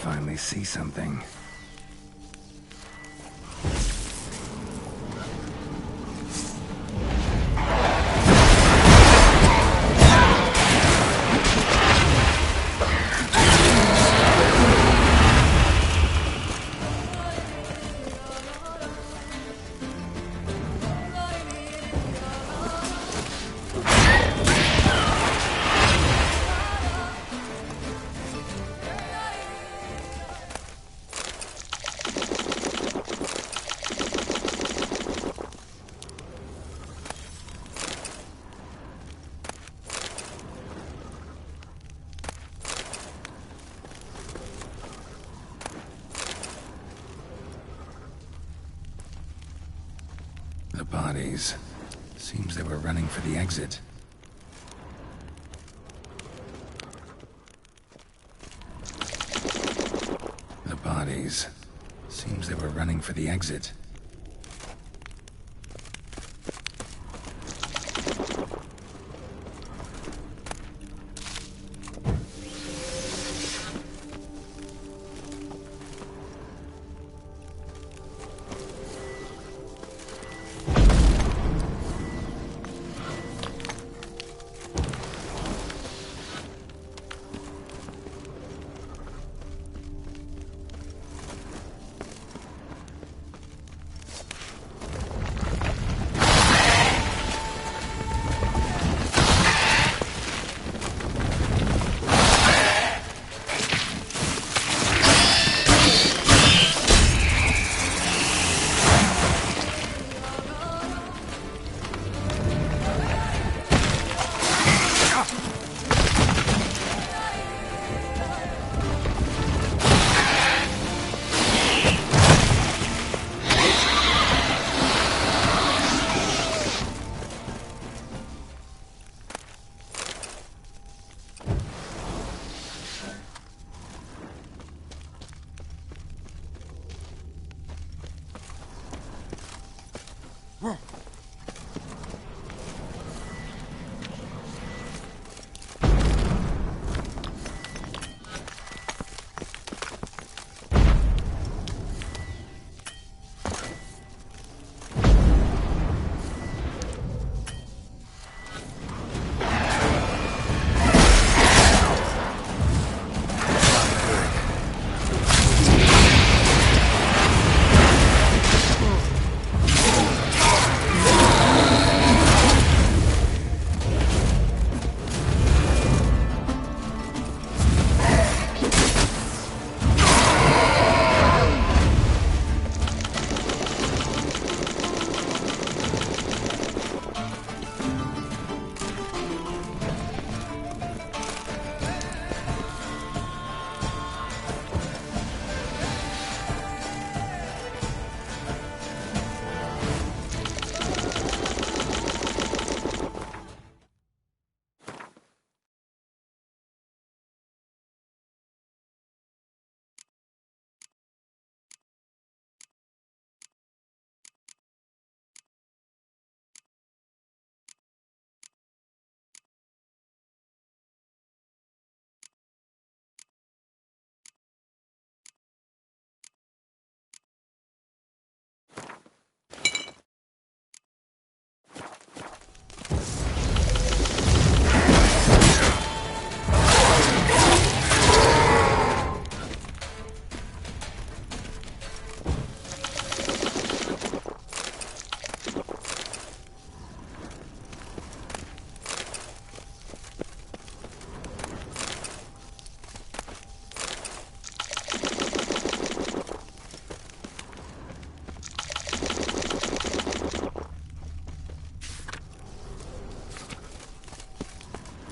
Finally see something. The bodies. Seems they were running for the exit. The bodies. Seems they were running for the exit.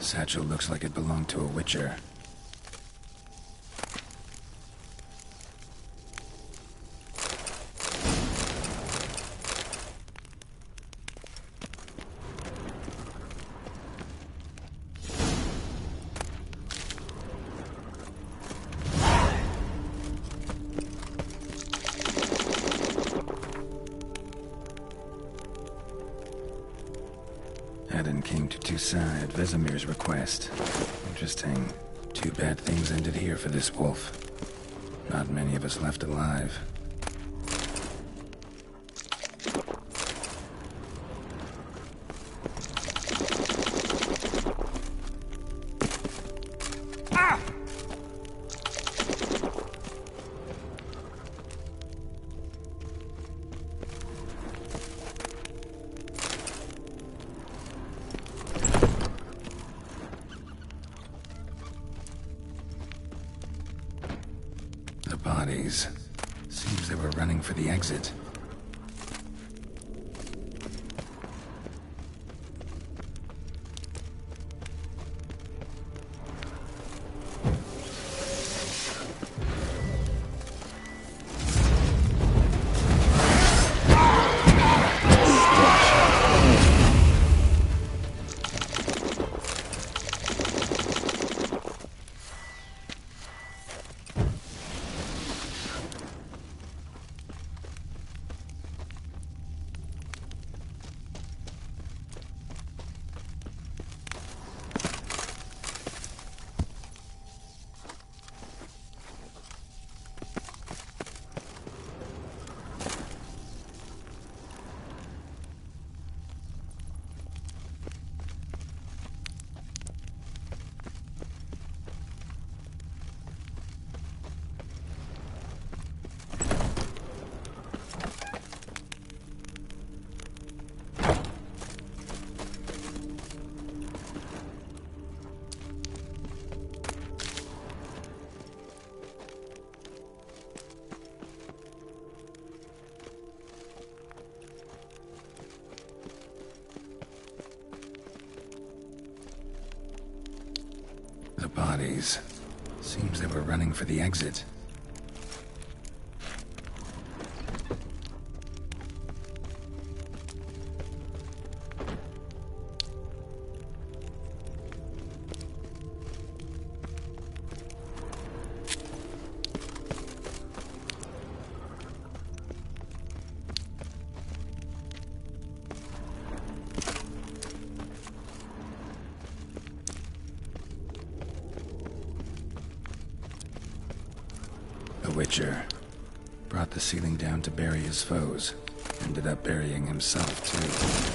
satchel looks like it belonged to a witcher. Adam came to Toussaint at Vesemir's request. Interesting. Too bad things ended here for this wolf. Not many of us left alive. Bodies. Seems they were running for the exit. The bodies. Seems they were running for the exit. The Witcher brought the ceiling down to bury his foes. Ended up burying himself, too.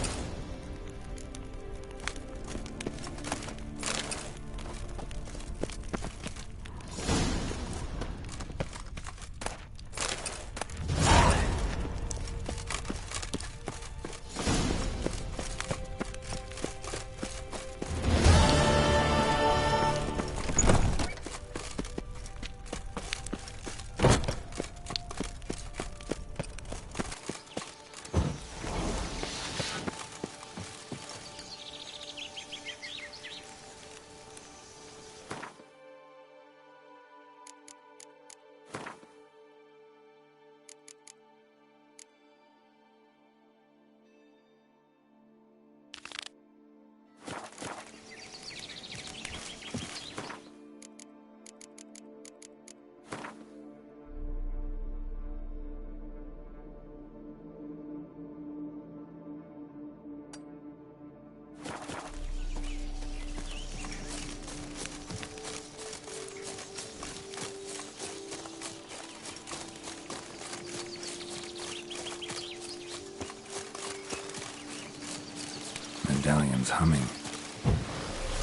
Medallion's humming.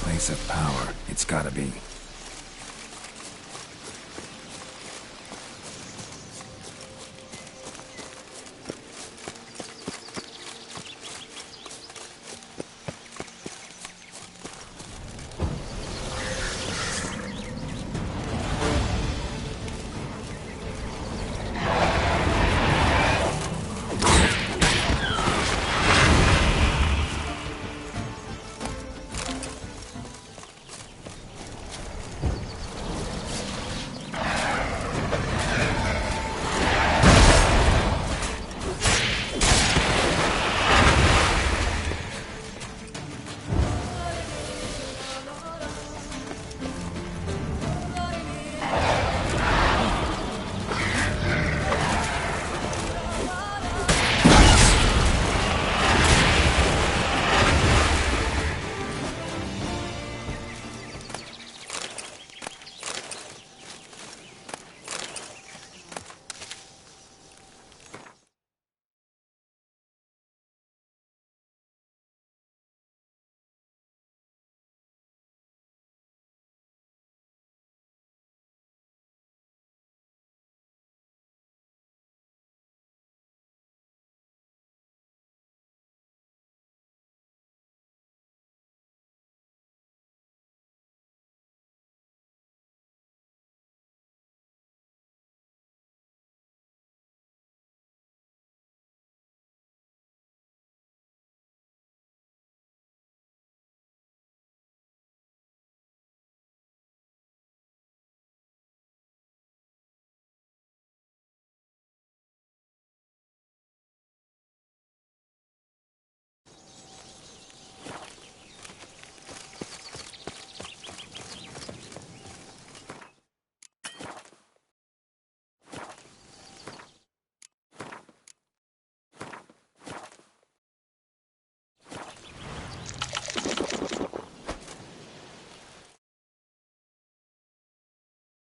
Place of power, it's gotta be.